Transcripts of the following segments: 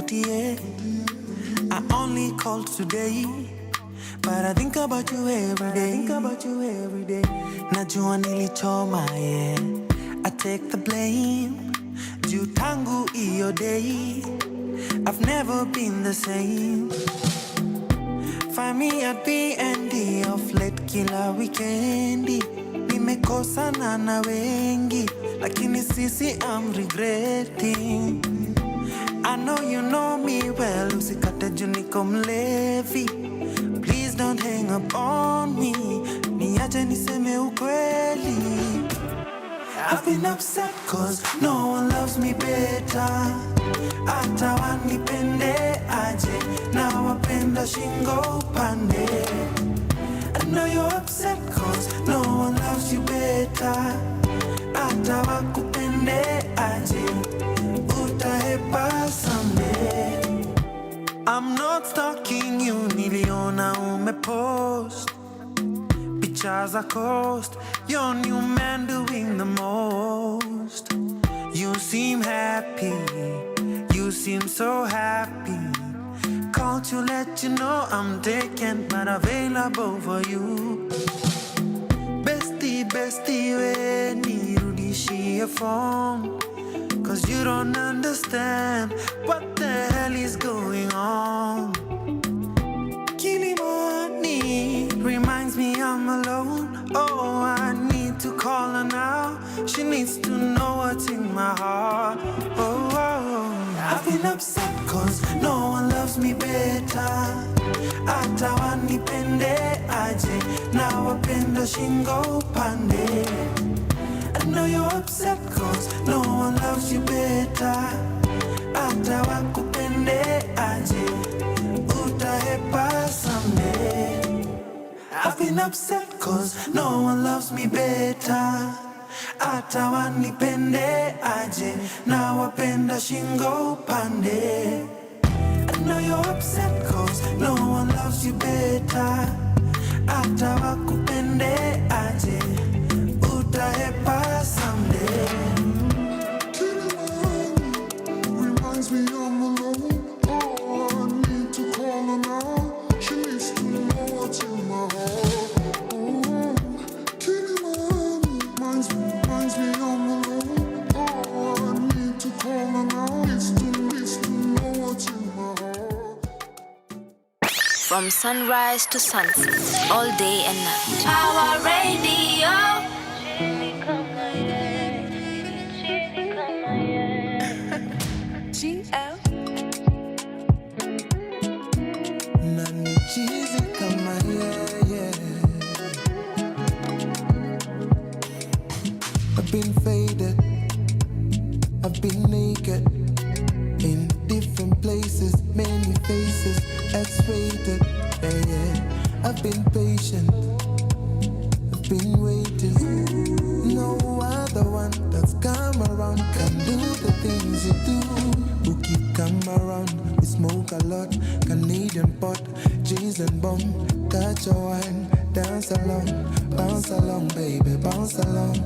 nikutie. I only called today, but I think about you every day. Najua nilichoma, yeah. I take the blame. Juu tangu iyo day, I've never been the same. Find me at B&D of late kila weekendi. Nimekosana na wengi, lakini sisi I'm regretting. I know you know me well, usikate juu niko mlevi. Please don't hang up on me, niache niseme ukweli. I've been upset cause no one loves me better. Hata wanipende aje, na wapenda shingo upande. I know you're upset cause no one loves you better. Hata wakupende aje, utahepa someday. I'm not stalking you, niliona umepost pictures are cost, your new man doing the most. You seem happy, you seem so happy. Called to let you know I'm taken, but available for you. Bestie, we nirudishie phone, cause you don't understand what the hell is going on. Kilimani reminds me I'm alone. Oh, I need to call her now. She needs to know what's in my heart. Oh, I've been upset cause no one loves me better. Hata wanipende aje, na wapenda shingo upande. I know you're upset cause no one loves you better. Hata wakupende aje, utahepa someday. I've been upset cause no one loves me better. Hata wanipende aje, na wapenda shingo upande. I know you're upset cause no one loves you better. Hata wakupende aje, utahepa someday. Reminds me I'm alone. Oh, I need to call her now. She needs to know what's in my heart. Oh, reminds me I'm alone. Oh, I need to call her now. Needs to know what's in my heart. From sunrise to sunset, all day and night. Our radio. GL Nani cheesy kama yeah. I've been faded, I've been naked, in different places, many faces, X-rated, yeah. I've been patient, I've been waiting. No other one that's come around can do the things you do. Bookie come around, we smoke a lot, Canadian pot, G's and bomb. Catch a wine, dance bounce along, baby, bounce along.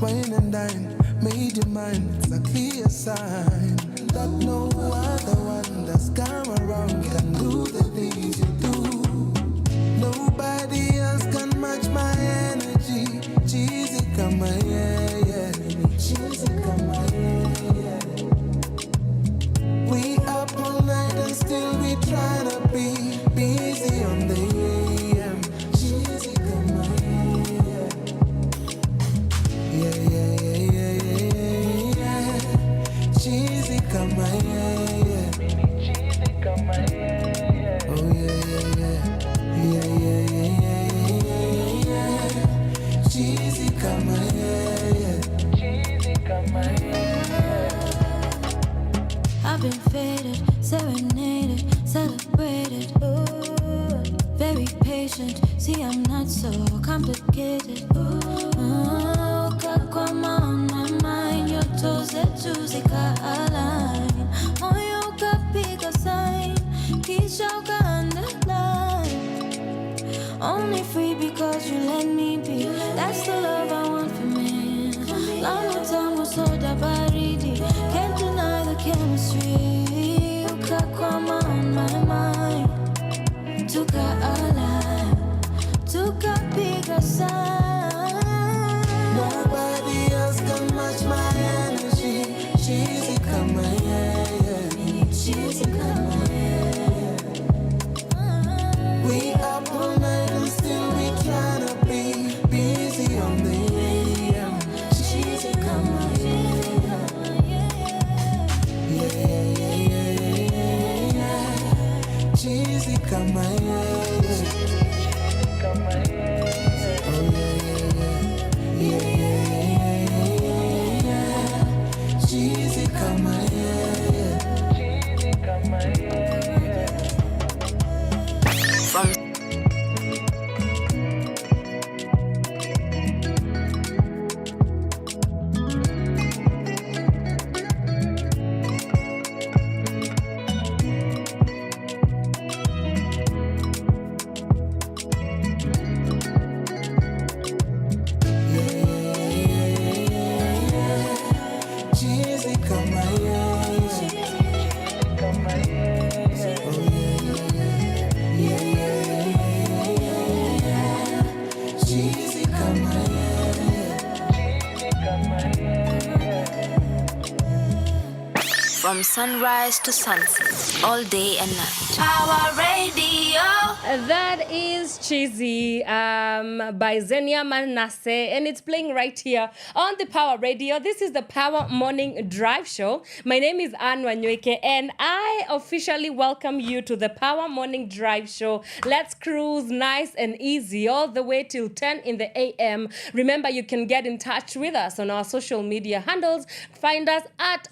Wine and dine, made your mind, it's a clear sign that no other one that's come around can do the things you do. Nobody else can match my energy. Cheesy come yeah. Cheesy come yeah. We up all night and still we tryna be busy on the AM. Cheesy come yeah. Cheesy come yeah. Oh yeah. Cheesy come yeah. I've been faded, serenaded, celebrated. Ooh, very patient. See, I'm not so complicated. Kakwama on my mind, your toes are juicy, align. Oyamo pick a sign, kisha underline. Only free because you let me be. That's the love I want for me. Long time was so baridi. Can't deny the chemistry. tukaalign, tukapiga sign. Nobody else can match my energy. Cheesy kama yeye, cheesy kama yeye. We up all night and still we cannot be busy on the AM. Cheesy kama yeye, yeah, yeah, yeah, yeah. Cheesy kama yeye, kama yeye. Oh yeah, yeah, yeah, yeah, yeah. Cheesy kama yeye, cheesy kama yeye. From Cheesy kama yeye, kama yeye. Oh yeah, yeah, yeah, yeah, yeah. Cheesy kama yeye, cheesy kama yeye. From sunrise to sunset, all day and night. Power Radio. That is Cheesy by Zenia Manasseh, and it's playing right here on the Power Radio. This is the Power Morning Drive Show. My name is Wanyoike, and I officially welcome you to the Power Morning Drive Show. Let's cruise nice and easy all the way till 10 in the a.m. Remember, you can get in touch with us on our social media handles. Find us at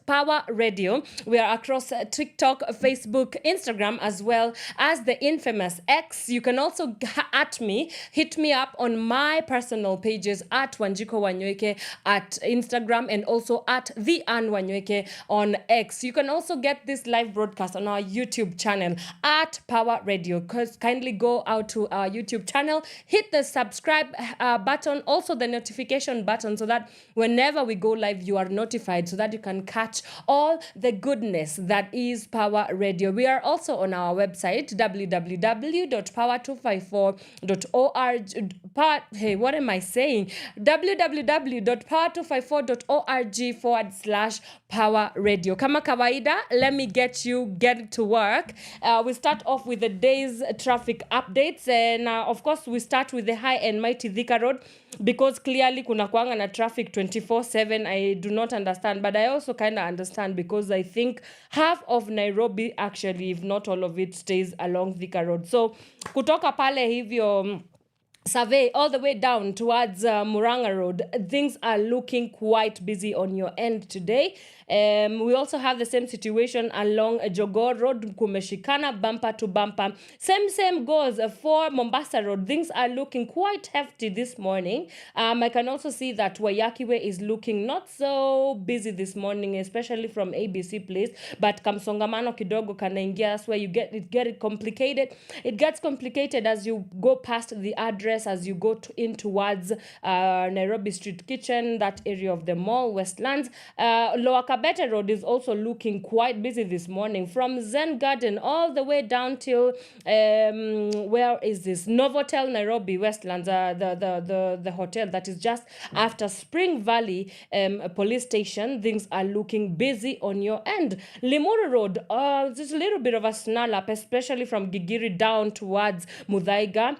Power Radio. We are across TikTok, Facebook, Instagram, as well as the infamous X. You can also hit me up on my personal pages at Wanjiko Wanyoike at Instagram and also at the Ann Wanyoike on X. You can also get this live broadcast on our YouTube channel at Power Radio. Kindly go out to our YouTube channel, hit the subscribe button, also the notification button, so that whenever we go live, you are notified, so that you can catch all the goodness that is Power Radio. We are also on our website, www.power254.org. Hey, what am I saying? www.power254.org/Power Radio. Kama kawaida, let me get to work. We start off with the day's traffic updates, and of course we start with the high and mighty Thika Road, because clearly kuna kuanga na traffic 24/7. I do not understand, but I also kind of understand, because I think half of Nairobi, actually, if not all of it, stays along Thika Road. So kutoka pale hivyo Survey all the way down towards Muranga Road, things are looking quite busy on your end today. We also have the same situation along Jogoo Road, kumeshikana bumper to bumper. Same goes for Mombasa Road. Things are looking quite hefty this morning. I can also see that Wanyoike is looking not so busy this morning, especially from ABC Place, but kamsongamano kidogo kanaingia. That's where you get it complicated. It gets complicated as you go past the address, as you go in towards Nairobi Street Kitchen, that area of the mall, Westlands. Lower Kabete Road is also looking quite busy this morning, from Zen Garden all the way down till where is this? Novotel Nairobi Westlands, the hotel that is just after Spring Valley police station. Things are looking busy on your end. Limuru Road, there's a little bit of a snarl up, especially from Gigiri down towards Muthaiga.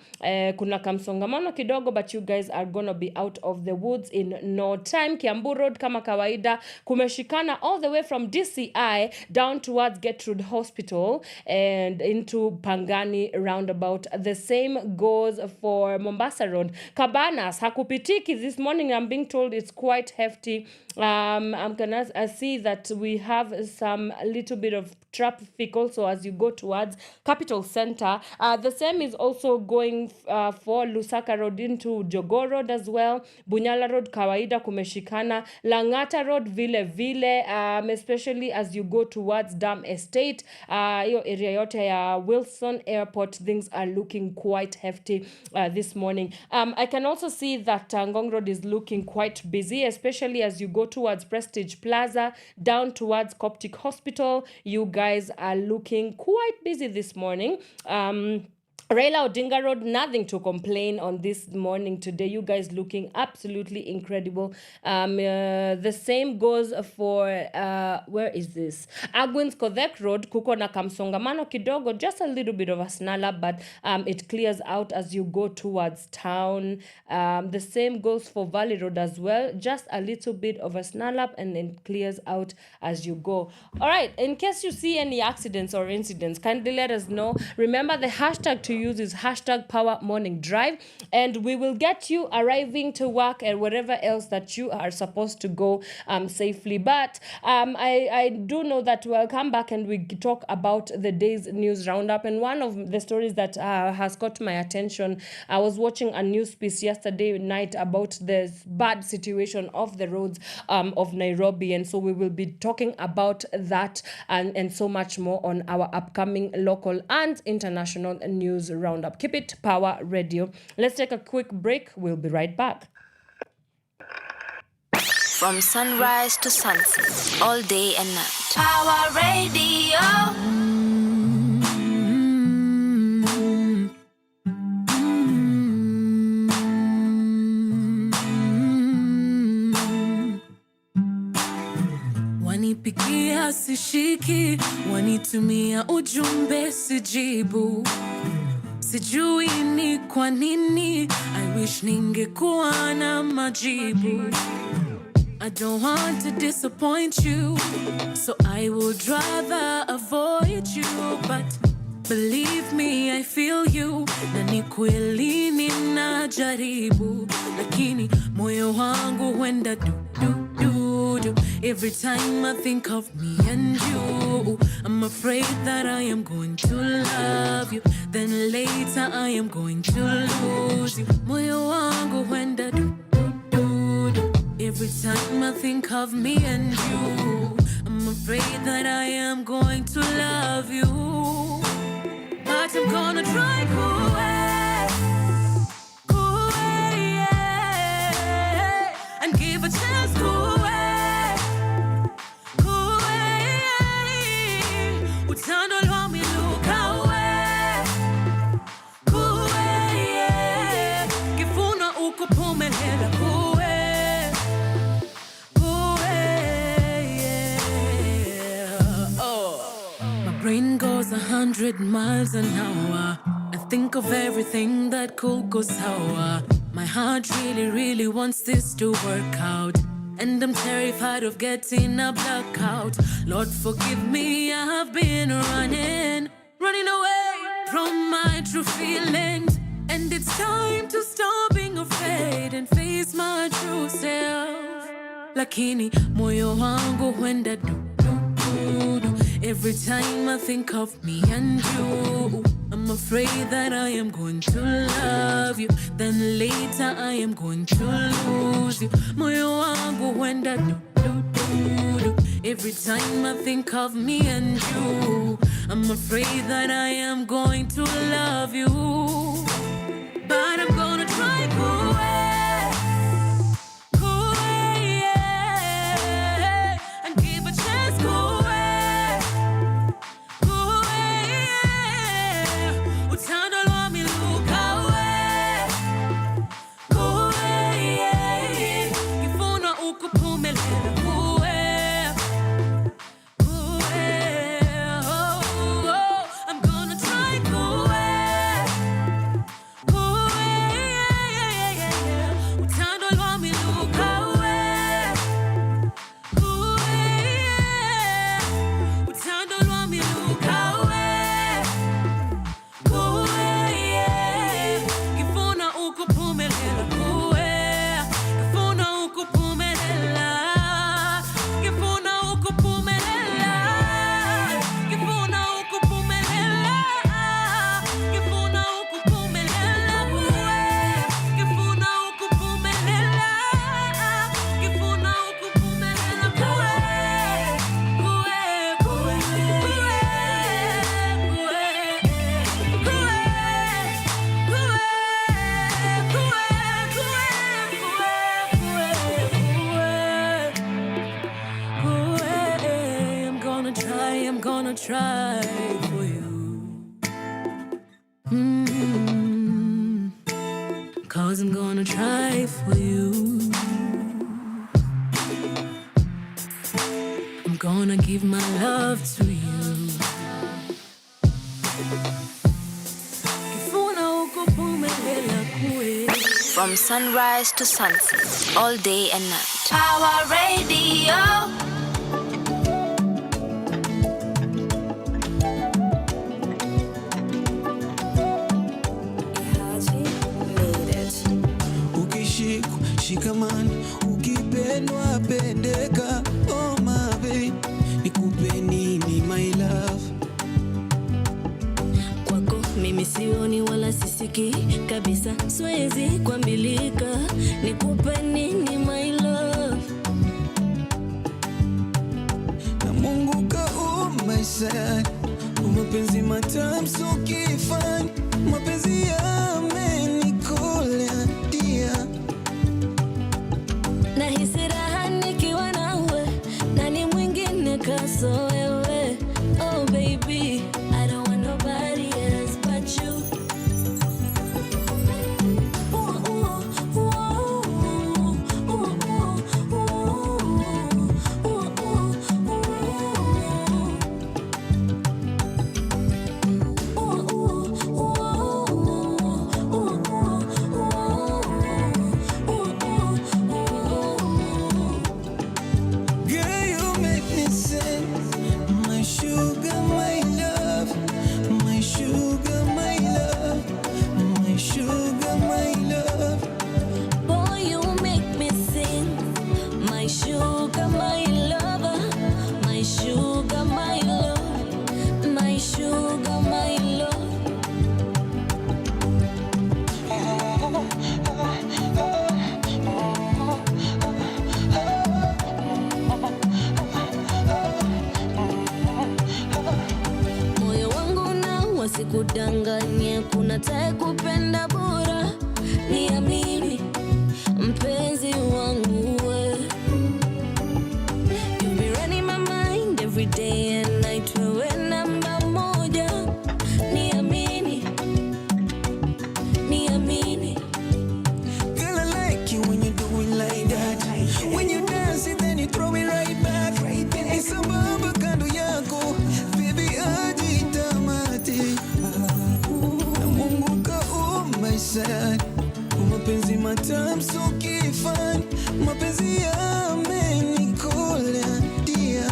Kuna kamsongamano kidogo, but you guys are gonna be out of the woods in no time. Kiambu Road kama kawaida kumeshikana all the way from DCI down towards Gertrude Hospital and into Pangani roundabout. The same goes for Mombasa Road. Cabanas hakupitiki this morning. I'm being told it's quite hefty. I'm gonna see that we have some little bit of traffic also as you go towards Capital Center. The same is also going for Lusaka Road into Jogoo Road as well. Bunyala Road kawaida kumeshikana. Langata Road vile especially as you go towards Dam Estate. Hiyo area yote ya Wilson Airport, things are looking quite hefty this morning. I can also see that Ngong Road is looking quite busy, especially as you go towards Prestige Plaza, down towards Coptic Hospital. You guys are looking quite busy this morning. Raila Odinga Road, nothing to complain on this morning today. You guys looking absolutely incredible. The same goes for, where is this? Agwins Kodhek Road, kuko na kamsongamano kidogo, just a little bit of a snarl up, but it clears out as you go towards town. The same goes for Valley Road as well, just a little bit of a snarl up and then clears out as you go. All right, in case you see any accidents or incidents, kindly let us know. Remember the hashtag to use is hashtag Pawa Morning Drive, and we will get you arriving to work and wherever else that you are supposed to go safely. But I do know that we'll come back and we talk about the day's news roundup. And one of the stories that has caught my attention, I was watching a news piece yesterday night about this bad situation of the roads of Nairobi, and so we will be talking about that and so much more on our upcoming local and international news roundup. Keep it Power Radio. Let's take a quick break. We'll be right back. From sunrise to sunset, all day and night. Power Radio. Wanipigia sishiki, wanitumia ujumbe sijibu. Sijui ni kwa nini, I wish ningekuwa na majibu. I don't want to disappoint you, so I would rather avoid you. But believe me, I feel you, na ni kweli ninajaribu. Lakini moyo wangu huenda du. Every time I think of me and you, I'm afraid that I am going to love you, then later I am going to lose you. Moyo wangu huenda du. Every time I think of me and you, I'm afraid that I am going to love you, but I'm gonna try yeah, and give a chance brain goes 100 miles an hour. I think of everything that could go sour. My heart really wants this to work out, and I'm terrified of getting a blackout. Lord forgive me, I have been running away from my true feelings, and it's time to stop being afraid and face my true self. Lakini moyo wangu huenda du. Every time I think of me and you, I'm afraid that I am going to love you, then later I am going to lose you. Moyo wangu huenda du. Every time I think of me and you, I'm afraid that I am going to love you, but I'm gonna try yeah, and give a chance try for you. 'Cause I'm gonna try for you. I'm gonna give my love to you. From sunrise to sunset, all day and night. Power Radio. Shikaman, ukipendwa pendeka, oh my babe, nikupe nini my love. Kwako mimi sioni wala sisiki kabisa, siwezi kuambilika, nikupe nini my love. Na Mungu kaumba sana, mapenzi matamu so kifani, mapenzi yamenikola dia. Nahisi raha nikiwa nawe, nani mwingine kaso wewe. Oh baby, I don't want nobody else but you. Kudanganya kuna tae kupenda bora, niamini mpenzi wangu we. You be running my mind every day and night, wewe namba moja, niamini, niamini. Girl, I like you when you do it like that. When you dance it, then you throw it right back. Isababa kando yako, baby ajitamati. Na Mungu kaumba sana, mapenzi matamu so kifani, mapenzi yamenikola dia.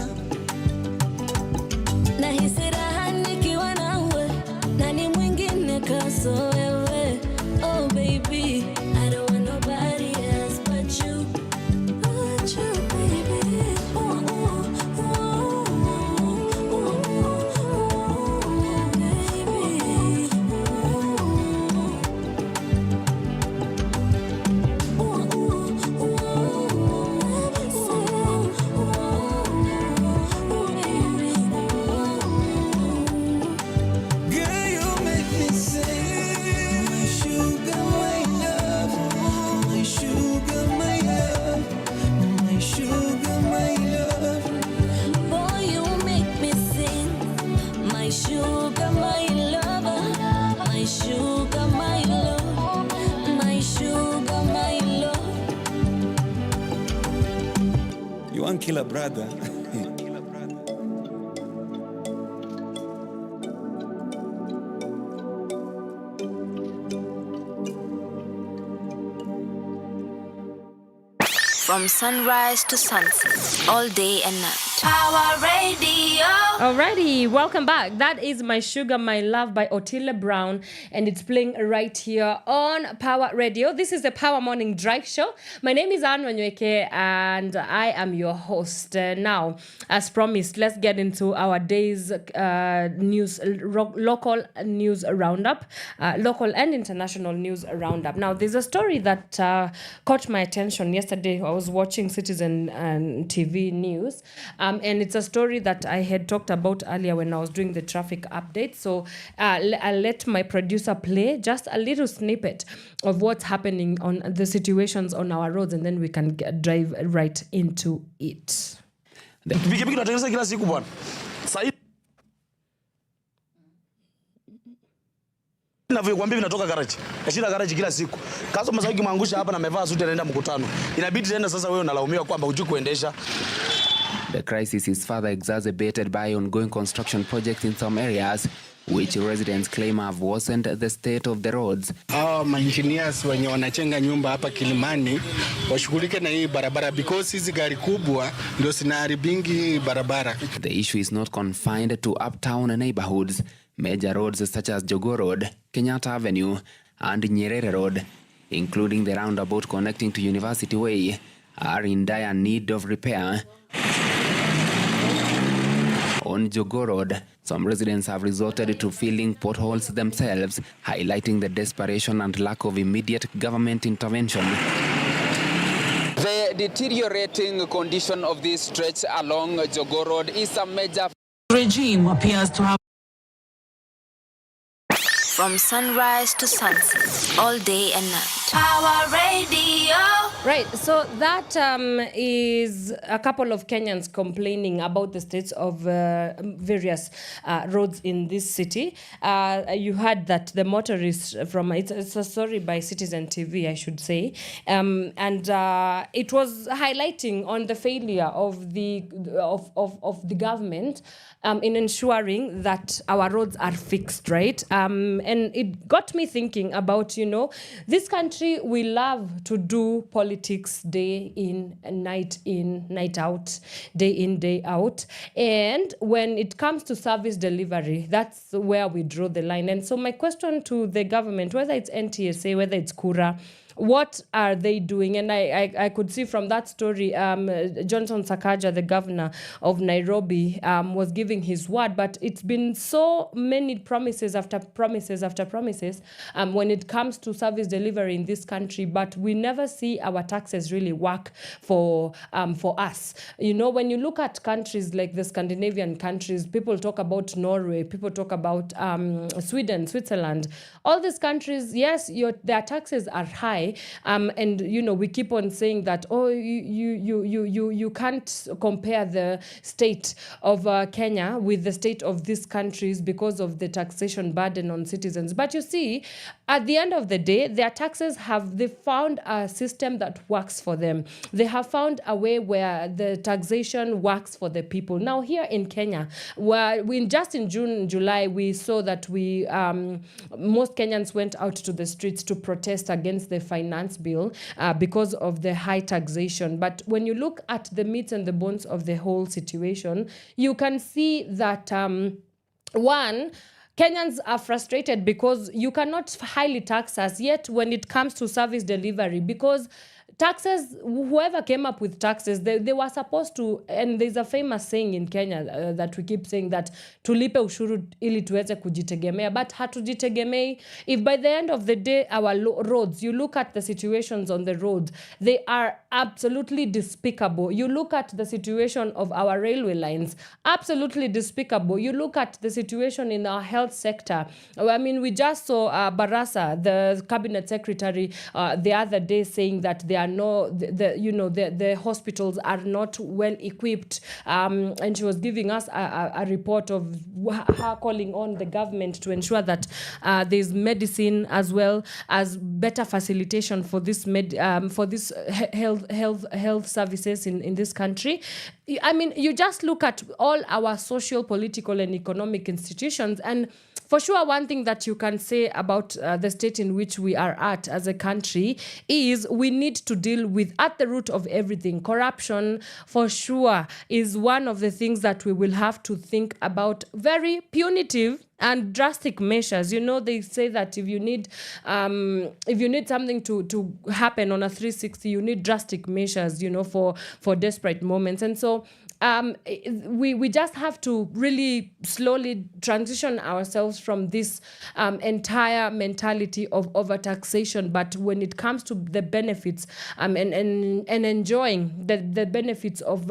Nahisi raha nikiwa nawe, nani mwingine kaso wewe. Oh baby, I don't want nobody else but you. But you baby. Girl, you make me say, my sugar, my love, my sugar, my love, my sugar, my love. Boy, you make me sing. My sugar, my lover. My sugar, my love. My sugar, my love. You want kill a brother? From sunrise to sunset, all day and night. Power Radio. Alrighty, welcome back. That is My Sugar, My Love by Otile Brown, and it's playing right here on Power Radio. This is the Power Morning Drive show. My name is Wanyoike, and I am your host. Now, as promised, let's get into our day's news, local news roundup, local and international news roundup. Now, there's a story that caught my attention yesterday. I was watching Citizen TV news. And it's a story that I had talked about earlier when I was doing the traffic update. So I'll let my producer play just a little snippet of what's happening on the situations on our roads, and then we can drive right into it. Pikipiki tunatengeneza kila siku bwana. Sasa Ninavyokuambia vinatoka garage. Nashinda garage kila siku. Kazo masauki kimangusha hapa na amevaa suti anaenda mkutano. Inabidi tena sasa wewe unalaumiwa kwamba hujui kuendesha. The crisis is further exacerbated by ongoing construction projects in some areas, which residents claim have worsened the state of the roads. Engineers wenye wanachenga nyumba hapa Kilimani washughulike na hii barabara because hizi gari kubwa ndio zinaharibingi barabara. The issue is not confined to uptown neighborhoods. Major roads such as Jogoo Road, Kenyatta Avenue, and Nyerere Road, including the roundabout connecting to University Way, are in dire need of repair. On Jogoo Road, some residents have resorted to filling potholes themselves, highlighting the desperation and lack of immediate government intervention. The deteriorating condition of this stretch along Jogoo Road is a major regime appears to have. From sunrise to sunset, all day and night. Power Radio. Right, so that is a couple of Kenyans complaining about the states of various roads in this city. You heard that the motorist from, it's a story by Citizen TV, I should say, and it was highlighting on the failure of the government in ensuring that our roads are fixed, right? And it got me thinking about, this country, we love to do politics day in, night out, day in, day out. And when it comes to service delivery, that's where we draw the line. And so my question to the government, whether it's NTSA, whether it's Kura, what are they doing? And I could see from that story, Johnson Sakaja, the governor of Nairobi, was giving his word, but it's been so many promises after promises after promises when it comes to service delivery in this country, but we never see our taxes really work for us. When you look at countries like the Scandinavian countries, people talk about Norway, people talk about Sweden, Switzerland, all these countries, yes, their taxes are high. And we keep on saying that you can't compare the state of Kenya with the state of these countries because of the taxation burden on citizens. But you see, at the end of the day, their taxes they found a system that works for them. They have found a way where the taxation works for the people. Now here in Kenya, where just in June and July, we saw that most Kenyans went out to the streets to protest against the finance bill because of the high taxation. But when you look at the meat and the bones of the whole situation, you can see that one, Kenyans are frustrated because you cannot highly tax us, yet when it comes to service delivery, because taxes, whoever came up with taxes, they were supposed to, and there's a famous saying in Kenya that we keep saying that tulipe ushuru ili tuweze kujitegemea, but hatujitegemei. If by the end of the day, our roads, you look at the situations on the road, they are absolutely despicable. You look at the situation of our railway lines, absolutely despicable. You look at the situation in our health sector. I mean, we just saw Barasa, the cabinet secretary, the other day saying that there are the hospitals are not well equipped, and she was giving us a report of her calling on the government to ensure that there's medicine as well as better facilitation for this health services in this country. I mean, you just look at all our social, political, and economic institutions, and for sure, one thing that you can say about the state in which we are at as a country is we need to deal with, at the root of everything, corruption, for sure, is one of the things that we will have to think about. Very punitive and drastic measures. They say that if you need something to happen on a 360, you need drastic measures, for desperate moments. And so we just have to really slowly transition ourselves from this entire mentality of overtaxation. But when it comes to the benefits and enjoying the benefits of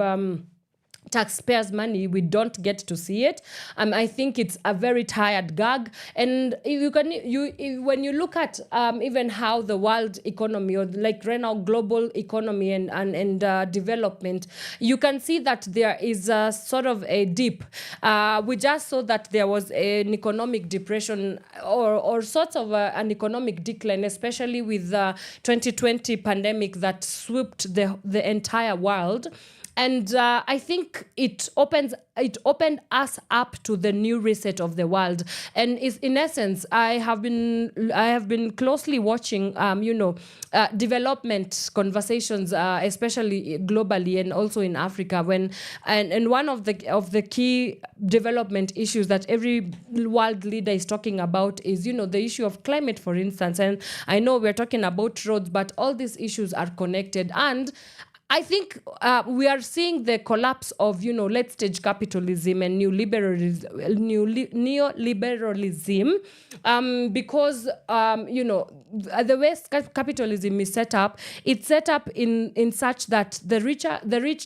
taxpayers' money, we don't get to see it. I think it's a very tired gag. And when you look at even how the world economy, or like right now global economy and development, you can see that there is a sort of a dip. We just saw that there was an economic depression or sorts of an economic decline, especially with the 2020 pandemic that swept the entire world. And I think it opened us up to the new reset of the world. And in essence, I have been closely watching, development conversations, especially globally and also in Africa. And one of the key development issues that every world leader is talking about is, the issue of climate, for instance. And I know we're talking about roads, but all these issues are connected. And I think we are seeing the collapse of, late stage capitalism and neoliberalism, because, the way capitalism is set up, it's set up in such that the rich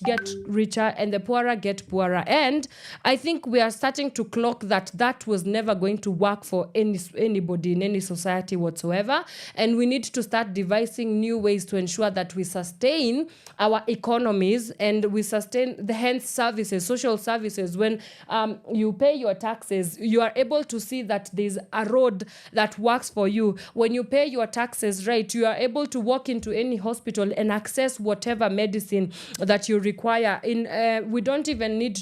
get richer and the poorer get poorer. And I think we are starting to clock that was never going to work for anybody in any society whatsoever. And we need to start devising new ways to ensure that we sustain our economies and we sustain the health services, social services. When you pay your taxes, you are able to see that there's a road that works for you. When you pay your taxes right, you are able to walk into any hospital and access whatever medicine that you require. We don't even need,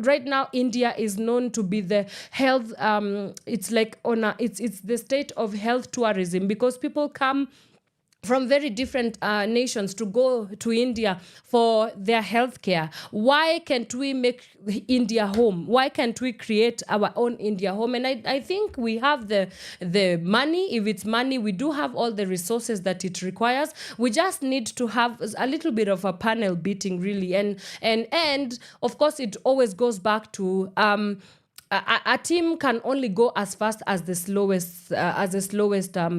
right now India is known to be the health, it's like it's the state of health tourism, because people come from very different nations to go to India for their healthcare. Why can't we make India home? Why can't we create our own India home? And I think we have the money. If it's money, we do have all the resources that it requires. We just need to have a little bit of a panel beating, really. And of course, it always goes back to a team can only go as fast as the slowest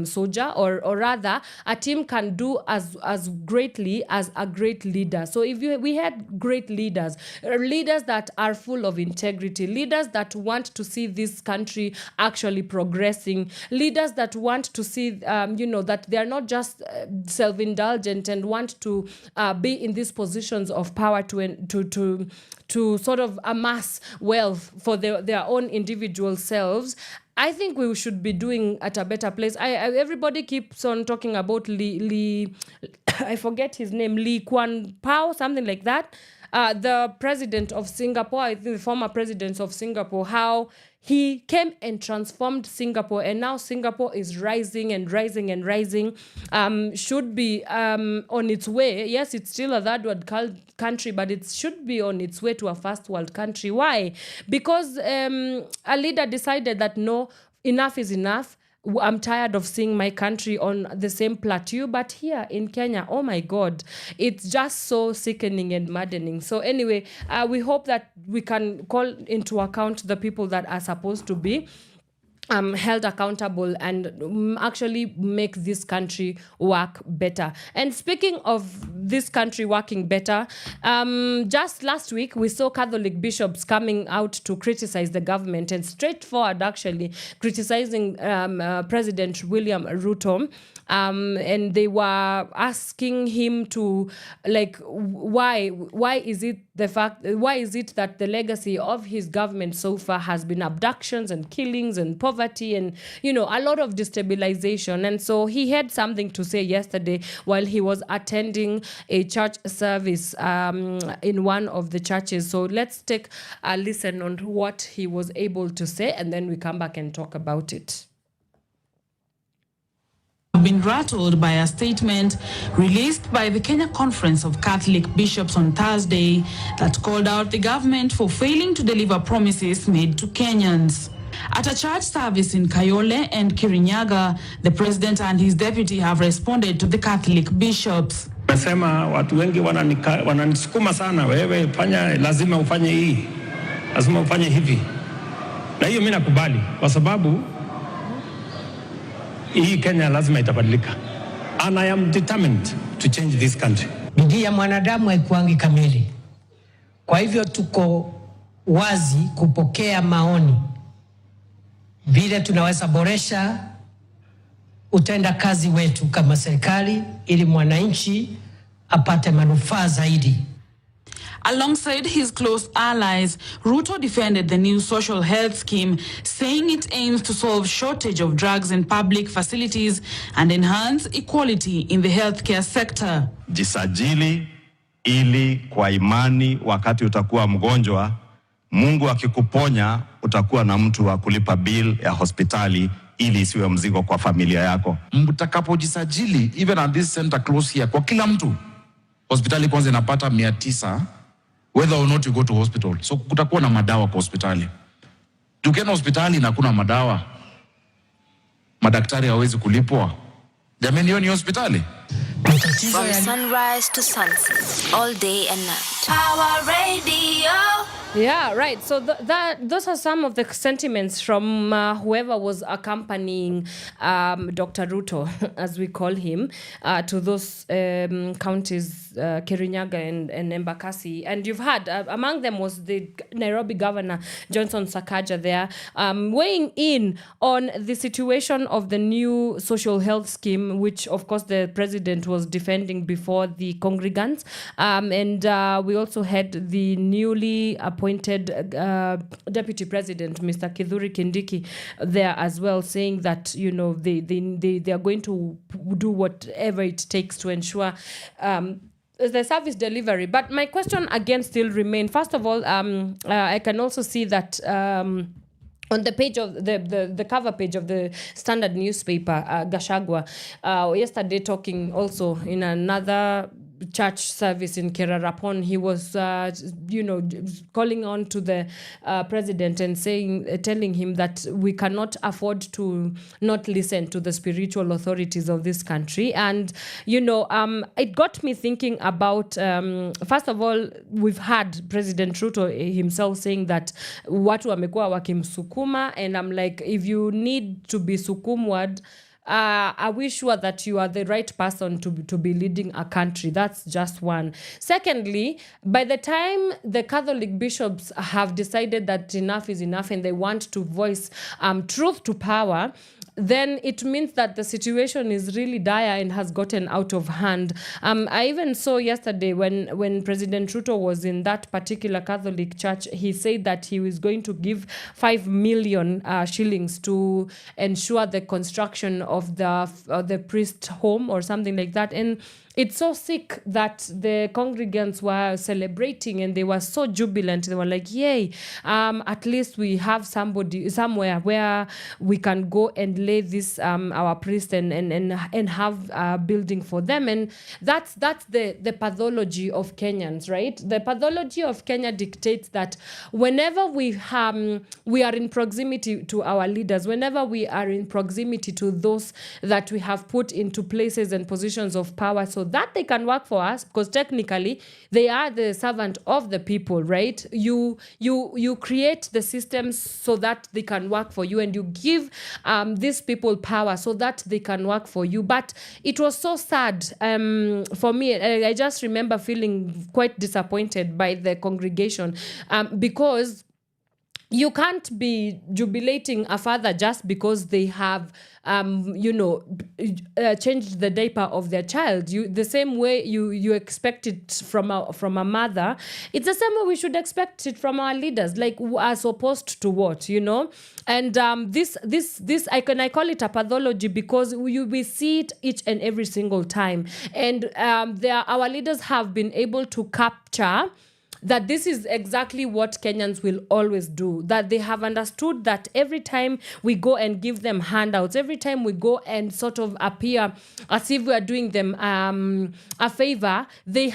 soldier, or rather, a team can do as greatly as a great leader. So if we had great leaders that are full of integrity, leaders that want to see this country actually progressing, leaders that want to see, that they are not just self-indulgent and want to be in these positions of power to sort of amass wealth for their own individual selves, I think we should be doing at a better place. Everybody keeps on talking about Lee I forget his name, Lee Kuan Yew, something like that. The president of Singapore, I think the former president of Singapore, how he came and transformed Singapore, and now Singapore is rising and rising and rising. Should be on its way. Yes, it's still a third world country, but it should be on its way to a first world country. Why? Because a leader decided that no, enough is enough. I'm tired of seeing my country on the same plateau, but here in Kenya, oh my God, it's just so sickening and maddening. So anyway, we hope that we can call into account the people that are supposed to be held accountable and actually make this country work better. And speaking of this country working better, just last week we saw Catholic bishops coming out to criticize the government, and straightforward actually criticizing President William Ruto. And they were asking him to, like, why is it that the legacy of his government so far has been abductions and killings and poverty and, a lot of destabilization. And so he had something to say yesterday while he was attending a church service in one of the churches. So let's take a listen on what he was able to say, and then we come back and talk about it. Been rattled by a statement released by the Kenya Conference of Catholic Bishops on Thursday that called out the government for failing to deliver promises made to Kenyans. At a church service in Kayole and Kirinyaga, the president and his deputy have responded to the Catholic bishops. Nasema watu wengi wananisukuma sana, wewe lazima ufanye hii, lazima ufanye hivi. Na hiyo mimi nakubali kwa sababu hii Kenya lazima itabadilika. And I am determined to change this country. Bidii ya mwanadamu haikuangi kamili. Kwa hivyo tuko wazi kupokea maoni vile tunaweza boresha utenda kazi wetu kama serikali ili mwananchi apate manufaa zaidi. Alongside his close allies, Ruto defended the new social health scheme, saying it aims to solve shortage of drugs in public facilities and enhance equality in the healthcare sector. Jisajili ili kwa imani wakati utakuwa mgonjwa, Mungu akikuponya utakuwa na mtu wa kulipa bill ya hospitali ili isiwe mzigo kwa familia yako. Mtakapojisajili, even at this center close here, kwa kila mtu, hospitali kwanza inapata 900, whether or not you go to hospital. So kutakuwa na madawa kwa hospitali. Tukienda hospitali na kuna madawa, madaktari hawezi kulipwa. Jamani, hiyo ni hospitali. From sunrise to sunset, all day and night. Power Radio. Yeah, right. So those are some of the sentiments from whoever was accompanying Dr. Ruto, as we call him, to those counties, Kirinyaga and Embakasi. And you've had, among them was the Nairobi Governor, Johnson Sakaja there, weighing in on the situation of the new social health scheme, which, of course, the president was defending before the congregants. And we also had the newly appointed Deputy President, Mr. Kithure Kindiki, there as well, saying that, you know, they are going to do whatever it takes to ensure the service delivery. But my question again still remains. First of all, I can also see that on the page of the cover page of the Standard newspaper, Gachagua, yesterday talking also in another church service in Kerarapon, he was, calling on to the president and telling him that we cannot afford to not listen to the spiritual authorities of this country. And, it got me thinking about, first of all, we've had President Ruto himself saying that watu wamekuwa wakimsukuma, and I'm like, if you need to be sukumwad, are we sure that you are the right person to be leading a country? That's just one. Secondly, by the time the Catholic bishops have decided that enough is enough and they want to voice truth to power, then it means that the situation is really dire and has gotten out of hand. I even saw yesterday when President Ruto was in that particular Catholic church, he said that he was going to give 5 million shillings to ensure the construction of the priest home or something like that. And it's so sick that the congregants were celebrating and they were so jubilant. They were like, yay, at least we have somewhere where we can go and lay this, our priest and have a building for them. And that's the pathology of Kenyans, right? The pathology of Kenya dictates that whenever we are in proximity to our leaders, whenever we are in proximity to those that we have put into places and positions of power, so that they can work for us, because technically they are the servant of the people, right? You create the systems so that they can work for you, and you give these people power so that they can work for you. But it was so sad for me. I just remember feeling quite disappointed by the congregation because you can't be jubilating a father just because they have, changed the diaper of their child. The same way you expect it from a mother, it's the same way we should expect it from our leaders. Like, as opposed to what, And this I call it a pathology because we see it each and every single time, and our leaders have been able to capture that this is exactly what Kenyans will always do, that they have understood that every time we go and give them handouts, every time we go and sort of appear as if we are doing them a favor, they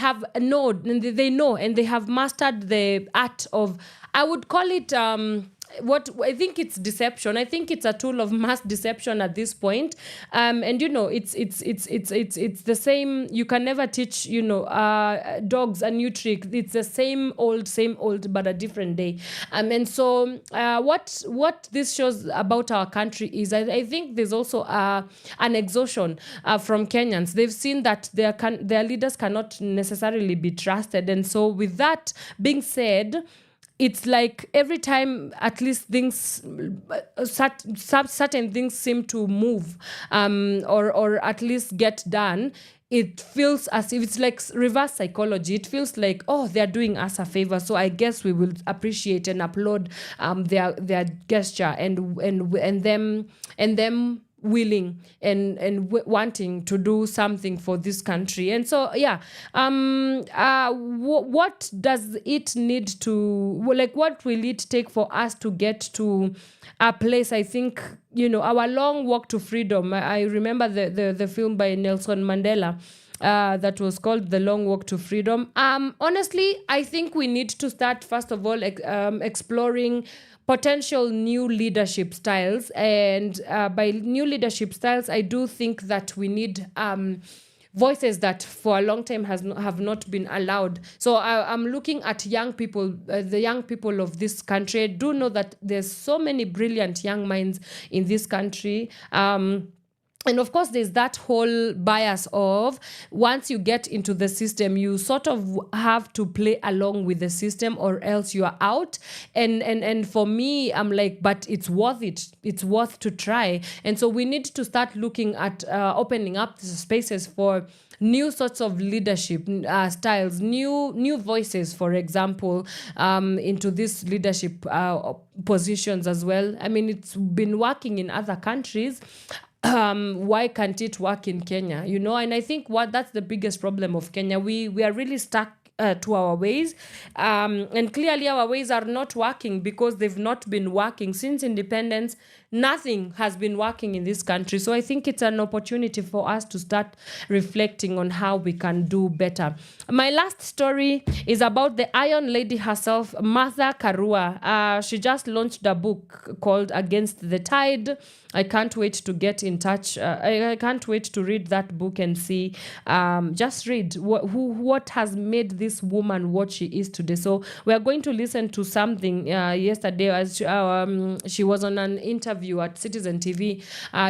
know and they have mastered the art of, I would call it what I think it's deception. I think it's a tool of mass deception at this point. And you know, it's the same. You can never teach, you know, dogs a new trick. It's the same old, but a different day. And so what this shows about our country is, I think there's also an exhaustion from Kenyans. They've seen that their leaders cannot necessarily be trusted, and so with that being said, it's like every time at least things, certain things seem to move, or at least get done, it feels as if it's like reverse psychology. It feels like, oh, they're doing us a favor, so I guess we will appreciate and applaud their gesture and them willing and wanting to do something for this country. And so what does it need to, like, what will it take for us to get to a place? I think, you know, our long walk to freedom. I remember the film by Nelson Mandela that was called The Long Walk to Freedom. Honestly, I think we need to start, first of all, exploring potential new leadership styles. And by new leadership styles, I do think that we need voices that for a long time have not been allowed. So I'm looking at young people, the young people of this country. I do know that there's so many brilliant young minds in this country. And of course, there's that whole bias of once you get into the system, you sort of have to play along with the system or else you are out. And for me, I'm like, but it's worth it. It's worth to try. And so we need to start looking at opening up the spaces for new sorts of leadership styles, new voices, for example, into these leadership positions as well. I mean, it's been working in other countries. Why can't it work in Kenya? You know, and I think that's the biggest problem of Kenya. We are really stuck to our ways, and clearly our ways are not working because they've not been working since independence. Nothing has been working in this country. So I think it's an opportunity for us to start reflecting on how we can do better. My last story is about the Iron Lady herself, Martha Karua. She just launched a book called Against the Tide. I can't wait to get in touch. I can't wait to read that book and see, just read what has made this woman what she is today. So we are going to listen to something yesterday as she was on an interview at Citizen TV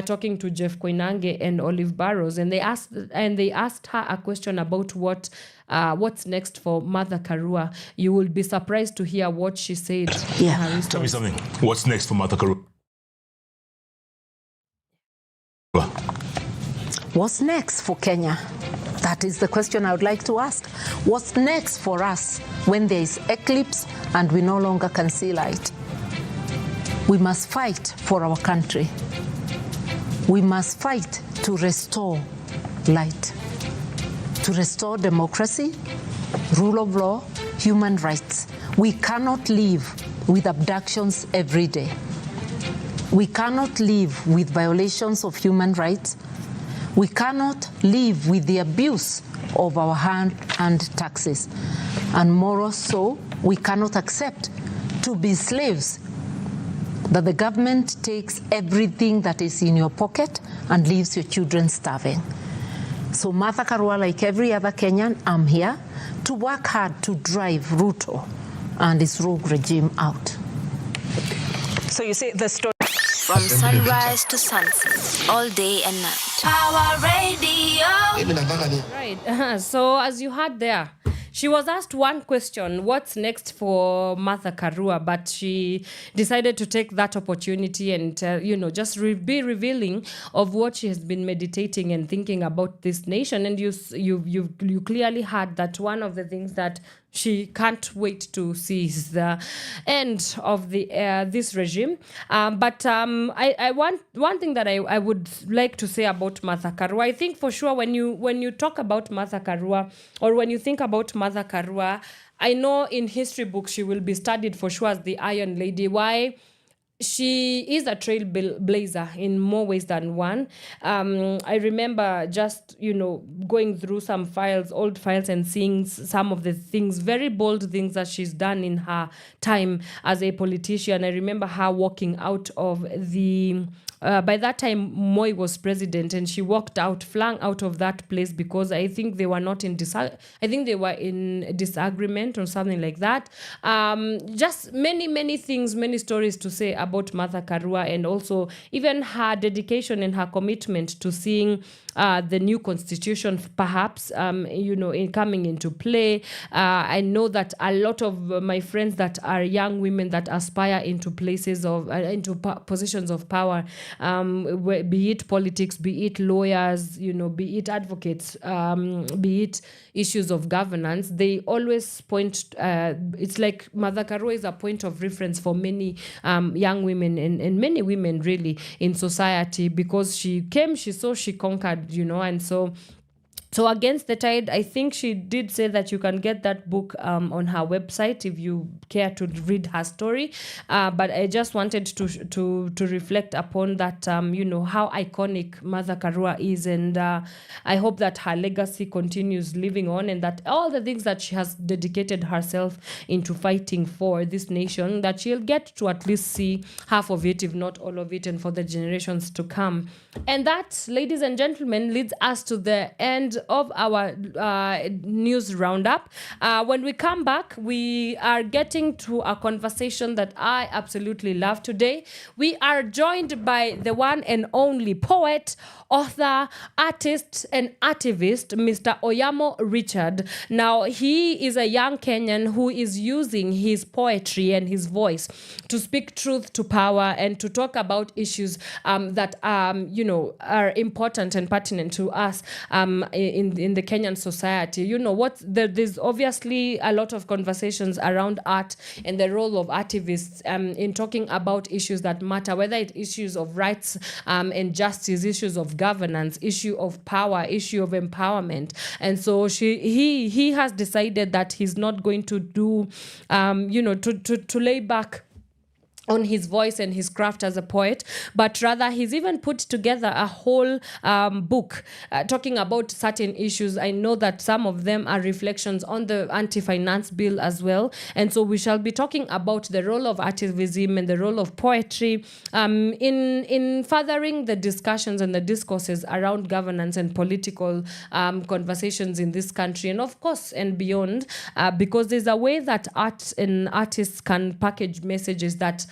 talking to Jeff Koinange and Olive Barrows, and they asked her a question about what's next for Martha Karua. You will be surprised to hear what she said. Yeah. Tell me something. What's next for Martha Karua? What's next for Kenya? That is the question I would like to ask. What's next for us when there is eclipse and we no longer can see light? We must fight for our country. We must fight to restore light, to restore democracy, rule of law, human rights. We cannot live with abductions every day. We cannot live with violations of human rights. We cannot live with the abuse of our hand taxes. And more so, we cannot accept to be slaves, that the government takes everything that is in your pocket and leaves your children starving. So Martha Karua, like every other Kenyan, I'm here to work hard to drive Ruto and his rogue regime out. So you say the story from sunrise to sunset, all day and night. Power Radio. Right. So as you heard there, she was asked one question, what's next for Martha Karua? But she decided to take that opportunity and, just be revealing of what she has been meditating and thinking about this nation. And you clearly heard that one of the things that she can't wait to see is the end of this regime. But I want one thing that I would like to say about Martha Karua. I think for sure when you talk about Martha Karua or when you think about Martha Karua, I know in history books she will be studied for sure as the Iron Lady. Why? she is a trailblazer in more ways than one. I remember just, going through some old files, and seeing some of the things, very bold things that she's done in her time as a politician. I remember her walking out of the... by that time, Moi was president, and she flung out of that place because I think they were not in they were in disagreement or something like that. Just many things, many stories to say about Martha Karua, and also even her dedication and her commitment to seeing the new constitution, perhaps, coming into play. I know that a lot of my friends that are young women that aspire into places into positions of power, be it politics, be it lawyers, be it advocates, be it issues of governance, they always point, it's like Martha Karua is a point of reference for many young women and many women really in society, because she came, she saw, she conquered, and so against the tide, I think she did say that you can get that book on her website if you care to read her story. But I just wanted to reflect upon that, how iconic Martha Karua is, and I hope that her legacy continues living on, and that all the things that she has dedicated herself into fighting for this nation, that she'll get to at least see half of it, if not all of it, and for the generations to come. And that, ladies and gentlemen, leads us to the end of our news roundup. When we come back, we are getting to a conversation that I absolutely love today. We are joined by the one and only poet, author, artist, and artivist, Mr. Oyamo Richard. Now, he is a young Kenyan who is using his poetry and his voice to speak truth to power and to talk about issues that are important and pertinent to us in the Kenyan society. There's obviously a lot of conversations around art and the role of artivists in talking about issues that matter, whether it's issues of rights and justice, issues of governance, issue of power, issue of empowerment. And so he has decided that he's not going to do, to lay back on his voice and his craft as a poet, but rather he's even put together a whole book talking about certain issues. I know that some of them are reflections on the anti-finance bill as well, and so we shall be talking about the role of artivism and the role of poetry in furthering the discussions and the discourses around governance and political conversations in this country, and of course and beyond, because there's a way that art and artists can package messages that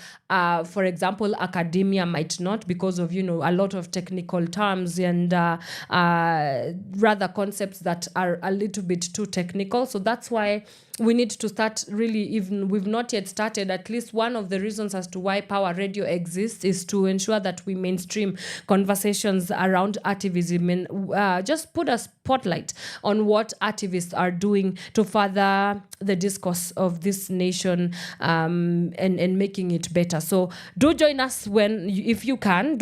for example, academia might not, because of, a lot of technical terms and rather concepts that are a little bit too technical. So that's why we need to start really, even we've not yet started, at least one of the reasons as to why Power Radio exists is to ensure that we mainstream conversations around artivism and just put a spotlight on what artivists are doing to further the discourse of this nation and making it better. So do join us if you can.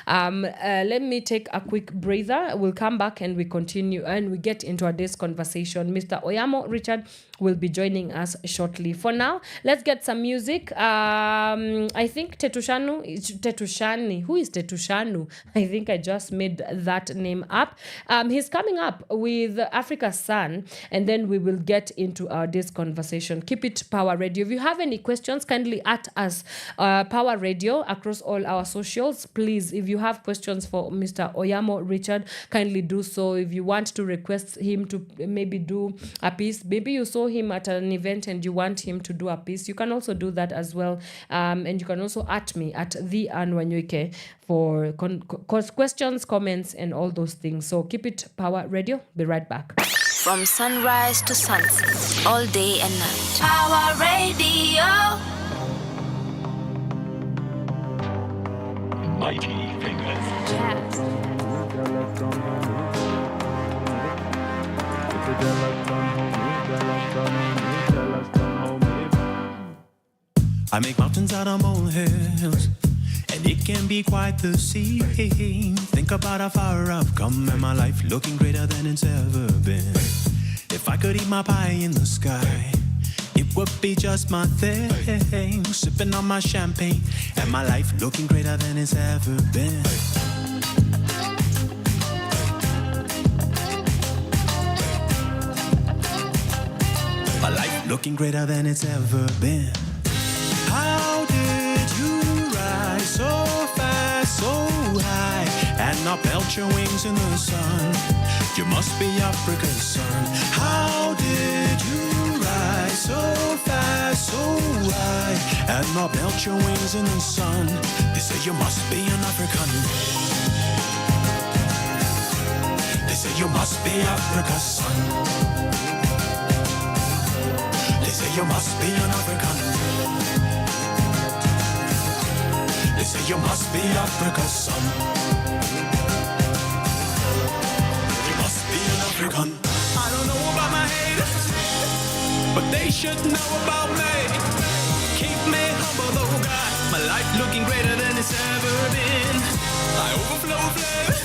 Let me take a quick breather. We'll come back and we continue and we get into our day's conversation. Mr. Oyamo Richard will be joining us shortly. For now, let's get some music. I think Tetushani. Who is Tetushanu? I think I just made that name up. He's coming up with Africa's Sun, and then we will get into our day's conversation. Keep it Power Radio. If you have any questions, kindly at us, Power Radio, across all our socials. Please, if you have questions for Mr. Oyamo Richard, kindly do so. If you want to request him to maybe do a piece, maybe you saw him at an event and you want him to do a piece, you can also do that as well. And you can also at me at the Wanyoike for questions, comments, and all those things. So keep it Power Radio. Be right back. From sunrise to sunset, all day and night. Power Radio. Mighty fingers. Jazz. I make mountains out of molehills, and it can be quite the scene. Think about how far I've come in my life, looking greater than it's ever been. If I could eat my pie in the sky, it would be just my thing. Sipping on my champagne and my life looking greater than it's ever been. My life looking greater than it's ever been. How did you rise so fast, so high, and not melt your wings in the sun? You must be Africa's son. How did you rise so fast, so high, and not melt your wings in the sun? They say you must be an African. They say you must be Africa's son. They say you must be an African. They say you must be Africa's son. You must be an African. I don't know about my haters, but they should know about me. Keep me humble, oh God. My life looking greater than it's ever been. I overflow flavor.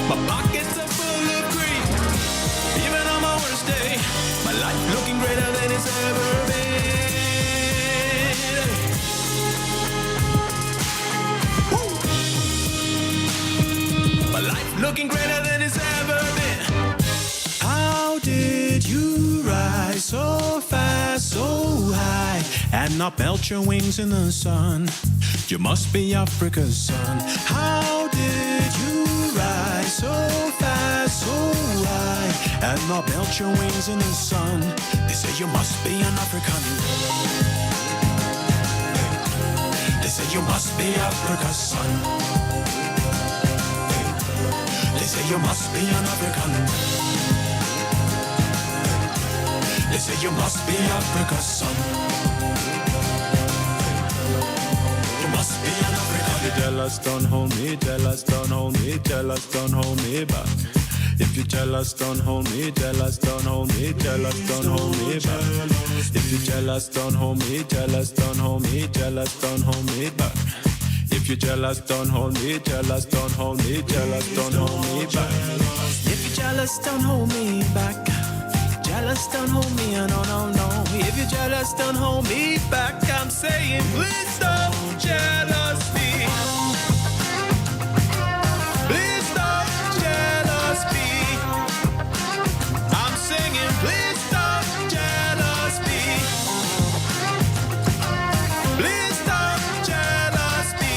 My pockets are full of greed. Even on my worst day, my life looking greater than it's ever been. Woo! My life looking greater than it's ever been. How did you rise so fast, so high, and not melt your wings in the sun? You must be Africa's son. How did you rise so fast, so high, and not melt your wings in the sun? They say you must be an African. They say you must be Africa's son. They say you must be an African. They say you must be Africa's son. You must be an African. If you're jealous, don't hold me, jealous, don't hold me, jealous, don't hold me back. If you're jealous, don't hold me, jealous, don't hold me, jealous, don't hold me back. If you're jealous, don't hold me, jealous, don't hold me, jealous, don't hold me back. If you're jealous, don't hold me, jealous, don't hold me, jealous, don't hold me back. If you're jealous, don't hold me back. Jealous, don't hold me, no, no, no. If you're jealous, don't hold me back. I'm saying, please don't jealous me. Please don't jealous me. I'm singing, please don't jealous me. Please don't jealous me.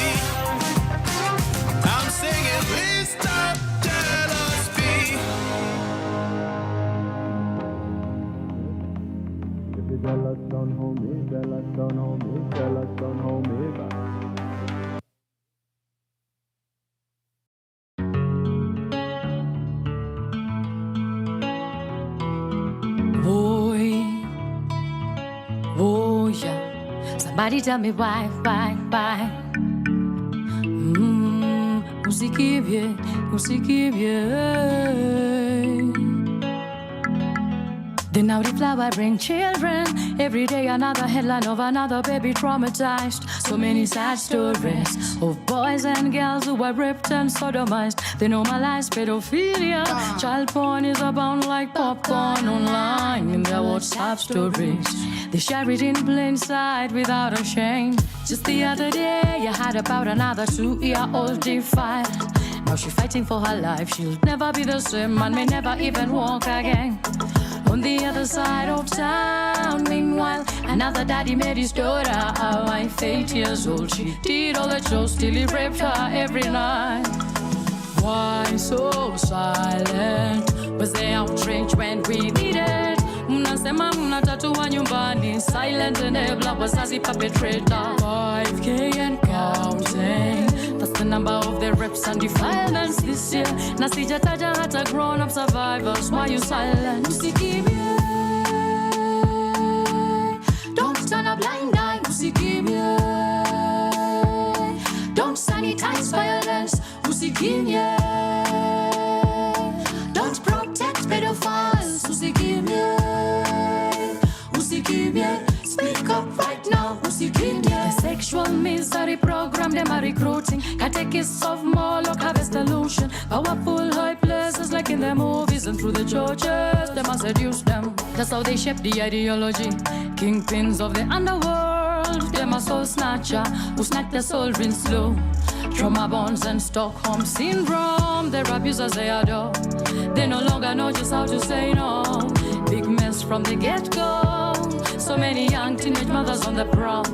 I'm singing, please don't jealous me. Jealous, don't hold me, jealous, don't hold me, jealous, don't hold me back. Oh yeah. Somebody tell me why. Usikibye. Then now the flower bring children. Every day another headline of another baby traumatized. So many sad stories of boys and girls who were raped and sodomized. They normalize pedophilia. Child porn is abound like popcorn online in their WhatsApp stories. They share it in plain sight without a shame. Just the other day I heard about another 2-year-old defiled. Now she's fighting for her life. She'll never be the same and may never even walk again. On the other side of town, meanwhile, another daddy made his daughter a wife, 8 years old. She did all the chores till he raped her every night. Why so silent? Was the outrage when we needed? Mnasema mnatatua nyumbani, silent enabler, wazazi perpetrator. 5K and counting. That's the number of the rapes and defilements this year. Na sijataja hata grown-up survivors. Why you silent? Usikibye. Don't turn a blind eye. Usikibye. Don't sanitize violence. Usikibye. Don't protect pedophiles. Usikibye. Speak up right now, the sexual misery program, them are recruiting. Catechists of Moloch harvest illusion. Powerful high places like in the movies and through the churches, them a seduce them. That's how they shape the ideology. Kingpins of the underworld, them a soul snatcher who snatch their soul real slow. Trauma bonds and Stockholm syndrome, their abusers they adore. They no longer know just how to say no. Big mess from the get-go. So many young teenage mothers on the prowl.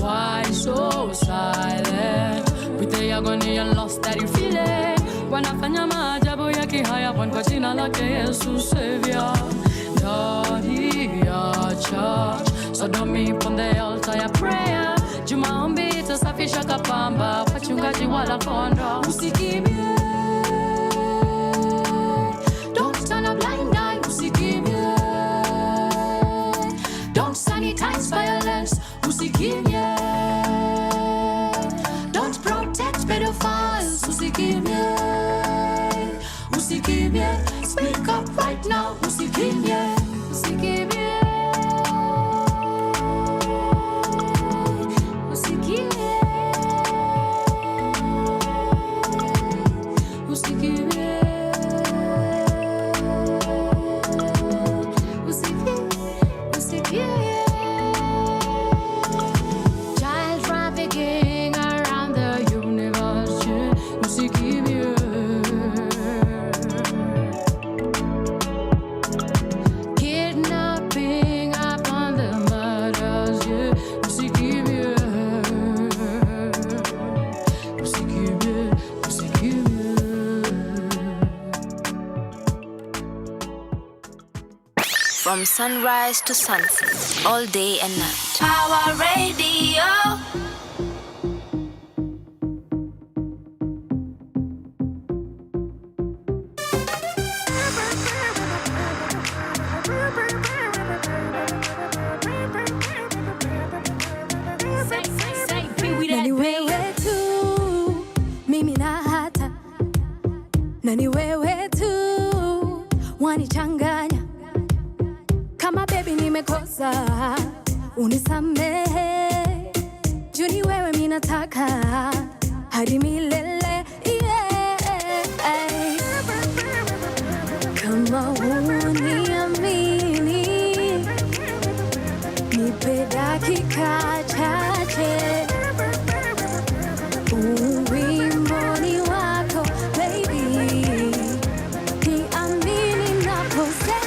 Why so silent? With the agony and loss that you feel it. Wanafanya maajabu ya kihaya kwa jina lake Yesu Savior. Daddy ya church, sodomi upon the altar ya prayer. Jumaombi itasafisha kapamba, wachungaji wala kondo. Usikimbie, don't turn a blind eye. Usikimbie, don't sanitize violence. Usikimbie, don't protect pedophiles. Usikimbie, usikimbie, speak up right now. Usikimbie, usikimbie. From sunrise to sunset, all day and night. Power Radio. Nani wewe tu, mimi na hata. Nani wewe tu, wanichanganya. Kama baby nimekosa, unisamehe. Juni wewe mimi nataka, hadi milele, yeah. Kama uniamini, nipe dakika chache. Wimbo ni wako, baby. Niamini naposema.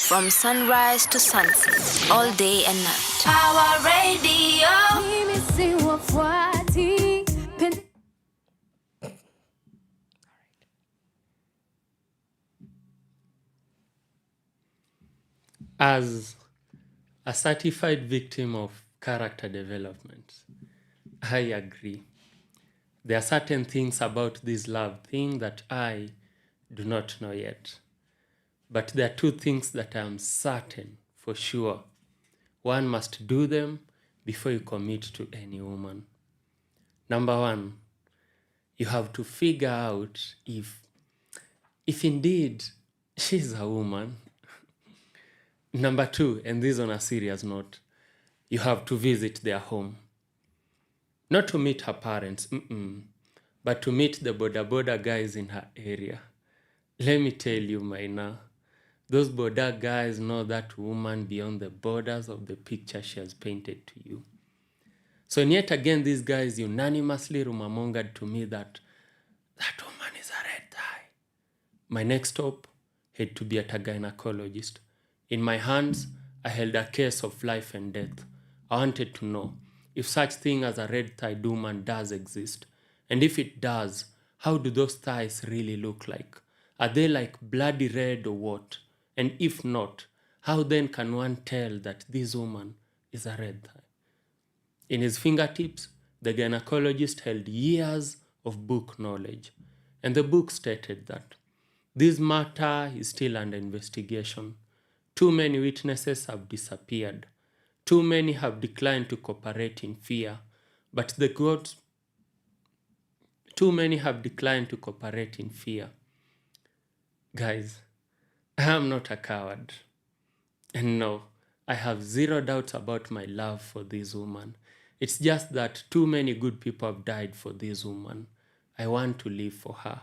From sunrise to sunset, all day and night. Power Radio. Mimi si wafuati. As a certified victim of character development, I agree. There are certain things about this love thing that I do not know yet. But there are two things that I am certain for sure. One must do them before you commit to any woman. Number one, you have to figure out if indeed she's a woman. Number two, and this on a serious note, you have to visit their home. Not to meet her parents, but to meet the boda guys in her area. Let me tell you, Maina, those boda guys know that woman beyond the borders of the picture she has painted to you. So and yet again, these guys unanimously rumomongered to me that woman is a red tie. My next stop had to be at a gynecologist. In my hands, I held a case of life and death. I wanted to know if such thing as a red-thighed woman does exist. And if it does, how do those thighs really look like? Are they like bloody red or what? And if not, how then can one tell that this woman is a red thigh? In his fingertips, the gynecologist held years of book knowledge. And the book stated that this matter is still under investigation. Too many witnesses have disappeared. Too many have declined to cooperate in fear. But the gods... Too many have declined to cooperate in fear. Guys, I am not a coward. And no, I have zero doubts about my love for this woman. It's just that too many good people have died for this woman. I want to live for her.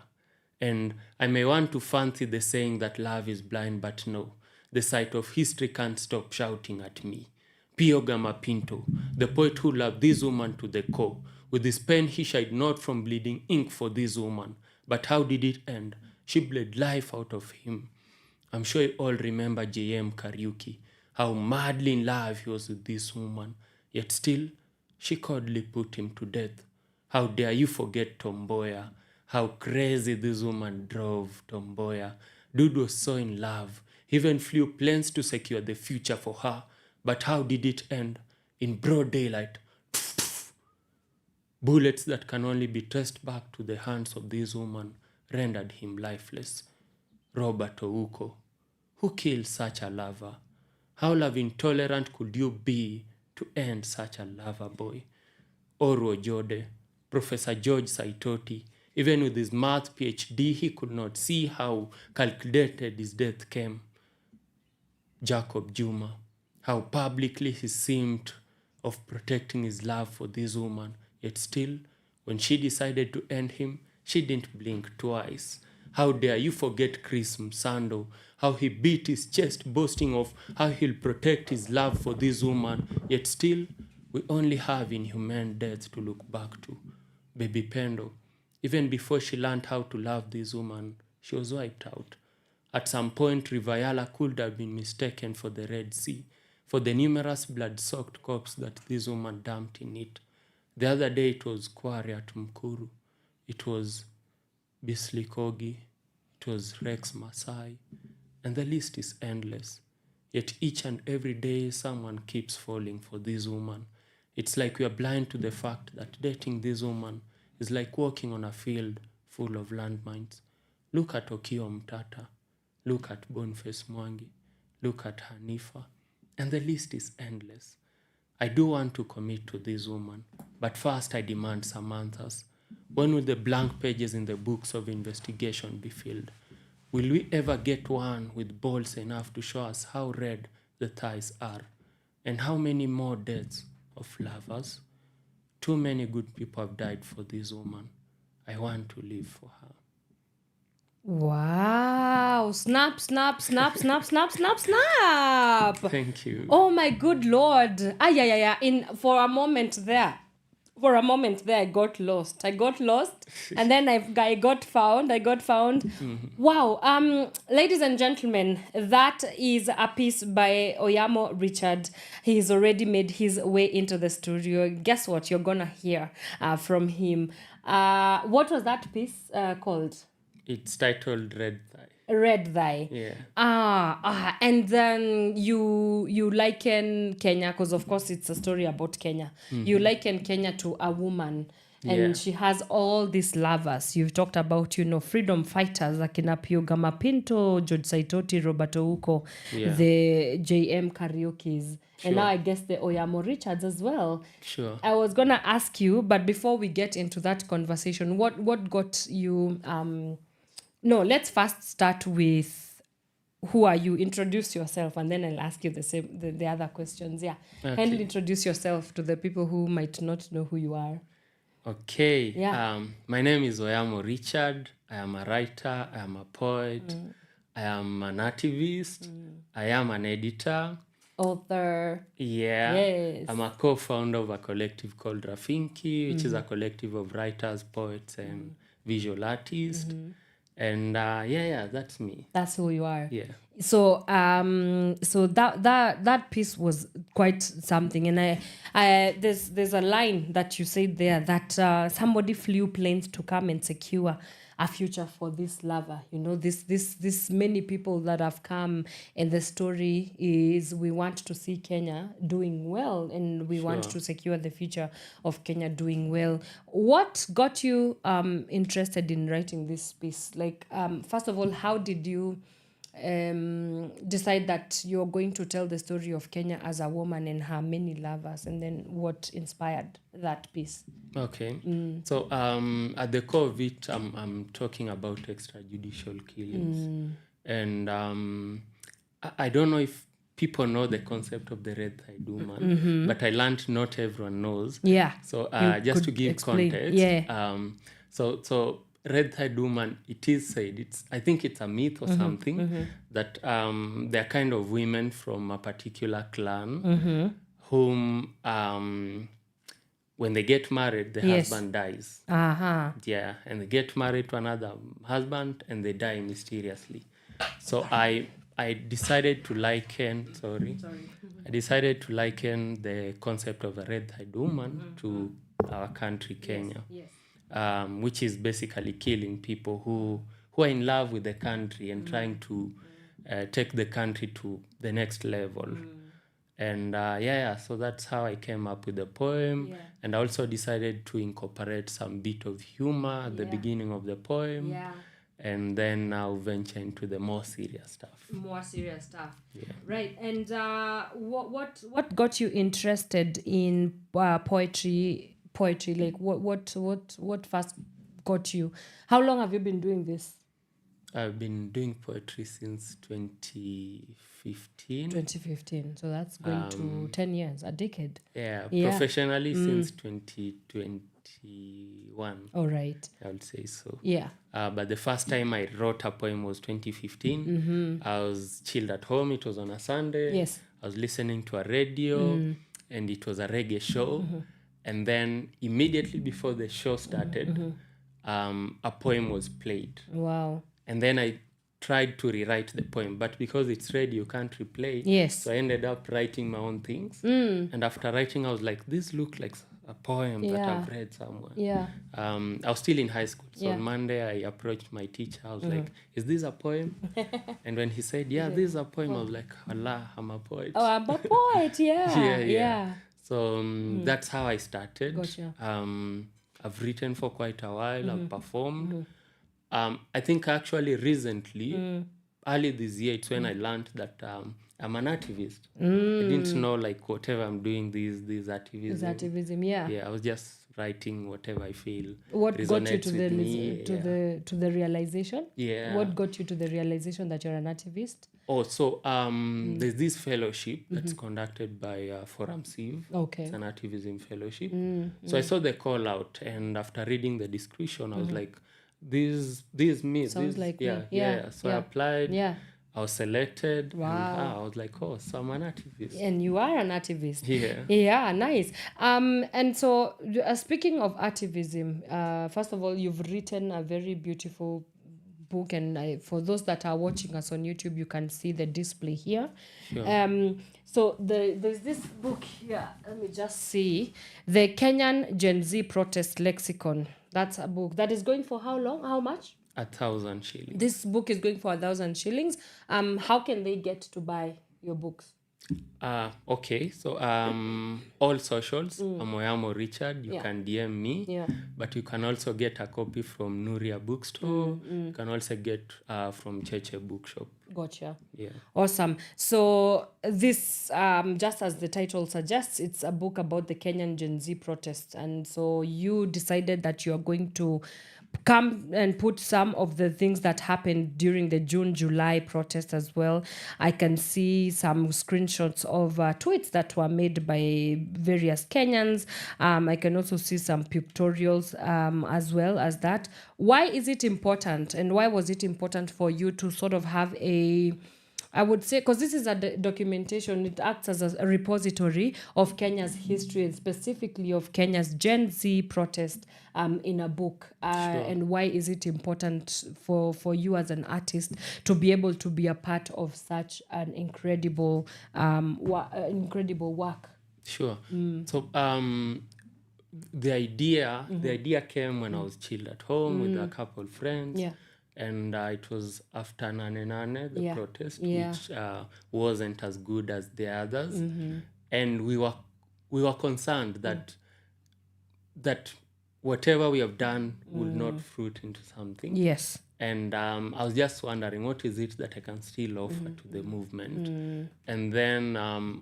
And I may want to fancy the saying that love is blind, but no, the sight of history can't stop shouting at me. Pio Gama Pinto, the poet who loved this woman to the core. With his pen he shied not from bleeding ink for this woman. But how did it end? She bled life out of him. I'm sure you all remember J.M. Kariuki, how madly in love he was with this woman. Yet still, she coldly put him to death. How dare you forget Tomboya? How crazy this woman drove Tomboya. Dude was so in love. He even flew planes to secure the future for her. But how did it end? In broad daylight. Bullets that can only be traced back to the hands of this woman rendered him lifeless. Robert Ouko, who killed such a lover? How love intolerant could you be to end such a lover boy? Oruo Jode, Professor George Saitoti, even with his math PhD, he could not see how calculated his death came. Jacob Juma, how publicly he seemed of protecting his love for this woman, yet still, when she decided to end him, she didn't blink twice. How dare you forget Chris Msando, how he beat his chest boasting of how he'll protect his love for this woman, yet still, we only have inhumane deaths to look back to. Baby Pendo, even before she learned how to love this woman, she was wiped out. At some point, Rivayala could have been mistaken for the Red Sea, for the numerous blood-soaked corpses that this woman dumped in it. The other day it was Kware at Mkuru, it was Bislikogi, it was Rex Masai, and the list is endless. Yet each and every day someone keeps falling for this woman. It's like we are blind to the fact that dating this woman is like walking on a field full of landmines. Look at Okio Mtata, look at Boniface Mwangi, look at Hanifa, and the list is endless. I do want to commit to this woman, but first I demand some answers. When will the blank pages in the books of investigation be filled? Will we ever get one with balls enough to show us how red the thighs are? And how many more deaths of lovers? Too many good people have died for this woman. I want to live for her. Wow. Snap, snap, snap, snap, snap, snap, snap. Thank you. Oh my good Lord. Yeah. For a moment there, I got lost. And then I got found. Mm-hmm. Wow. Ladies and gentlemen, that is a piece by Oyamo Richard. He's already made his way into the studio. Guess what? You're gonna hear from him. What was that piece called? It's titled Red Thigh. Red Thigh. Yeah. And then you liken Kenya, because of course it's a story about Kenya. Mhm. You liken Kenya to a woman, and Yeah. she has all these lovers. You've talked about, freedom fighters like Pio Gama Pinto, George Saitoti, Roberto Uko, Yeah. the JM Kariukis, Sure. and now I guess the Oyamo Richards as well. Sure. I was gonna ask you, but before we get into that conversation, what got you? No, let's first start with who are you? Introduce yourself, and then I'll ask you the other questions. Yeah, Okay. kindly introduce yourself to the people who might not know who you are. Okay. Yeah. My name is Oyamo Richard. I am a writer. I am a poet. I am an artivist. I am an editor. Author. Yeah. Yes. I'm a co-founder of a collective called Rafinki, which is a collective of writers, poets, and visual artists. And that's me. That's who you are. Yeah. So that piece was quite something, and I there's a line that you said there that somebody flew planes to come and secure a future for this lover. This many people that have come, and the story is we want to see Kenya doing well, and we want Sure. to secure the future of Kenya doing well. What got you interested in writing this piece? Like, first of all, how did you decide that you're going to tell the story of Kenya as a woman and her many lovers, and then what inspired that piece? Okay. So at the core of it, I'm talking about extrajudicial killings. And I don't know if people know the concept of the red thigh woman, but I learned not everyone knows. Yeah. So You just to could give explain. context, Yeah. so red thigh woman, it is said, I think it's a myth or something, that they're kind of women from a particular clan whom when they get married, the Yes. husband dies. Uh-huh. And they get married to another husband and they die mysteriously. So I decided to liken I decided to liken the concept of a red-thighed woman to our country, Kenya, which is basically killing people who are in love with the country and trying to take the country to the next level. And so that's how I came up with the poem. Yeah. And I also decided to incorporate some bit of humor at the beginning of the poem. Yeah. And then now venture into the more serious stuff. More serious stuff. Yeah. Right. And what got you interested in poetry? Like what first got you? How long have you been doing this? I've been doing poetry since 2015. 2015. So that's going to 10 years, a decade. Yeah, professionally since 2021. All right. I would say so. Yeah. But the first time I wrote a poem was 2015. I was chilled at home. It was on a Sunday. Yes. I was listening to a radio and it was a reggae show. And then immediately before the show started, a poem was played. Wow. And then I tried to rewrite the poem, but because it's radio, you can't replay. Yes. So I ended up writing my own things. And after writing, I was like, this looked like a poem that I've read somewhere. Yeah. I was still in high school. So Yeah. on Monday, I approached my teacher. I was like, is this a poem? And when he said, yeah, this is a poem, I was like, Allah, I'm a poet. Oh, I'm a poet. Yeah. Yeah. So that's how I started. Gotcha. I've written for quite a while. I've performed. I think actually recently, early this year, it's when I learned that I'm an activist. I didn't know like whatever I'm doing, these activism. Is activism, yeah. Yeah, I was just writing whatever I feel. What got you resonates to with me. to the realization? Yeah. What got you to the realization that you're an activist? Oh, so there's this fellowship that's conducted by Forum Civ. Okay. It's an activism fellowship. So I saw the call out, and after reading the description, I was like, this me. Sounds this, like yeah, me. yeah. So I applied. Yeah. I was selected. Wow. And, I was like, oh, so I'm an activist. And you are an activist. Yeah. Yeah, nice. And so speaking of activism, first of all, you've written a very beautiful book, and for those that are watching us on YouTube, you can see the display here. Sure. So there's this book here. Let me just see. The Kenyan Gen Z Protest Lexicon. That's a book that is going for how long? How much? 1,000 shillings. This book is going for 1,000 shillings. How can they get to buy your books? Okay, so all socials, I'm Oyamo Richard. You Yeah. can DM me, Yeah. but you can also get a copy from Nuria Bookstore. You can also get from Cheche Bookshop. Gotcha. Yeah. Awesome. So this, just as the title suggests, it's a book about the Kenyan Gen Z protests. And so you decided that you're going to come and put some of the things that happened during the June-July protest as well. I can see some screenshots of tweets that were made by various Kenyans. I can also see some pictorials as well as that. Why is it important, and why was it important for you to sort of have I would say, because this is a documentation, it acts as a repository of Kenya's history, and specifically of Kenya's Gen Z protest in a book. And why is it important for you as an artist to be able to be a part of such an incredible work? Sure. So the idea came when I was chilled at home with a couple of friends. Yeah. And it was after Nane Nane, the protest, Yeah. which wasn't as good as the others. And we were concerned that whatever we have done will not fruit into something. Yes. And I was just wondering, what is it that I can still offer to the movement? And then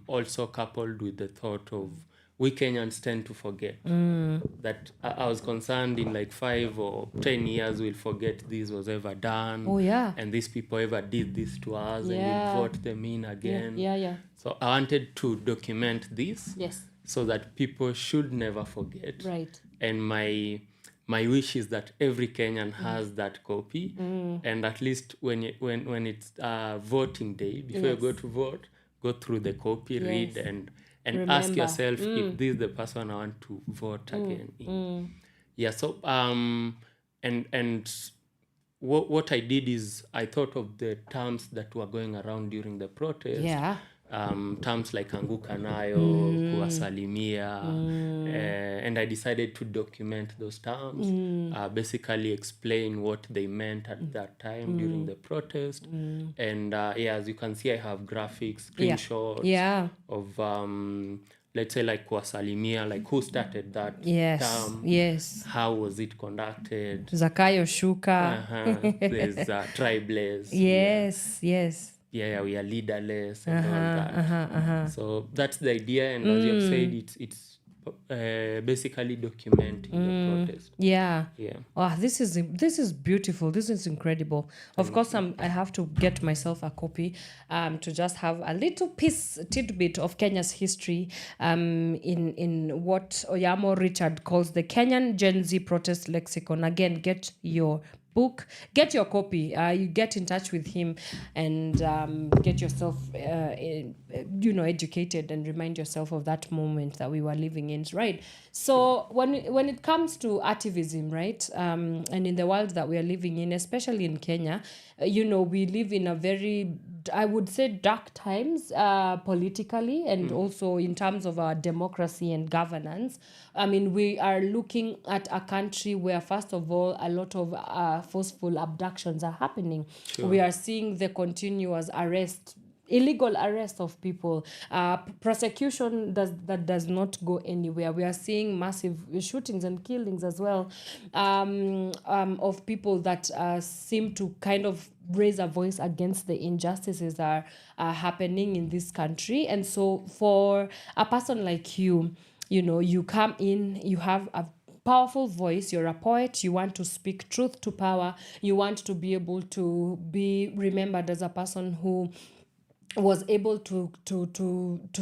also coupled with the thought of we Kenyans tend to forget that I was concerned in like 5 or 10 years we'll forget this was ever done. Oh, yeah. And these people ever did this to us and Yeah. we'll vote them in again. Yeah. So I wanted to document this Yes. so that people should never forget. Right. And my wish is that every Kenyan has that copy, and at least when it's voting day, before you go to vote, go through the copy, read, and ask Remember. yourself if this is the person I want to vote again in. Yeah. So and what I did is I thought of the terms that were going around during the protest. Yeah. Terms like anguka nayo, kuwasalimia, and I decided to document those terms, basically explain what they meant at that time during the protest. And as you can see, I have graphics, screenshots of let's say like kuwasalimia, like who started that term, how was it conducted, Zakayo Shuka. There's tribeless. Yes. Yeah, we are leaderless and all that. So that's the idea, and as you have said, it's basically documenting the protest. Yeah. Wow, this is beautiful. This is incredible. Of course, I have to get myself a copy to just have a little tidbit of Kenya's history in what Oyamo Richard calls the Kenyan Gen Z protest lexicon. Again, get your book, get your copy, you get in touch with him and get yourself educated and remind yourself of that moment that we were living in, right? So when it comes to artivism, right, and in the world that we are living in, especially in Kenya, we live in a very, I would say, dark times politically and also in terms of our democracy and governance. I mean, we are looking at a country where, first of all, a lot of forceful abductions are happening. Sure. We are seeing the continuous illegal arrest of people, prosecution that does not go anywhere. We are seeing massive shootings and killings as well of people that seem to kind of raise a voice against the injustices that are happening in this country. And so for a person like you, you come in, you have a powerful voice, you're a poet, you want to speak truth to power, you want to be able to be remembered as a person who was able to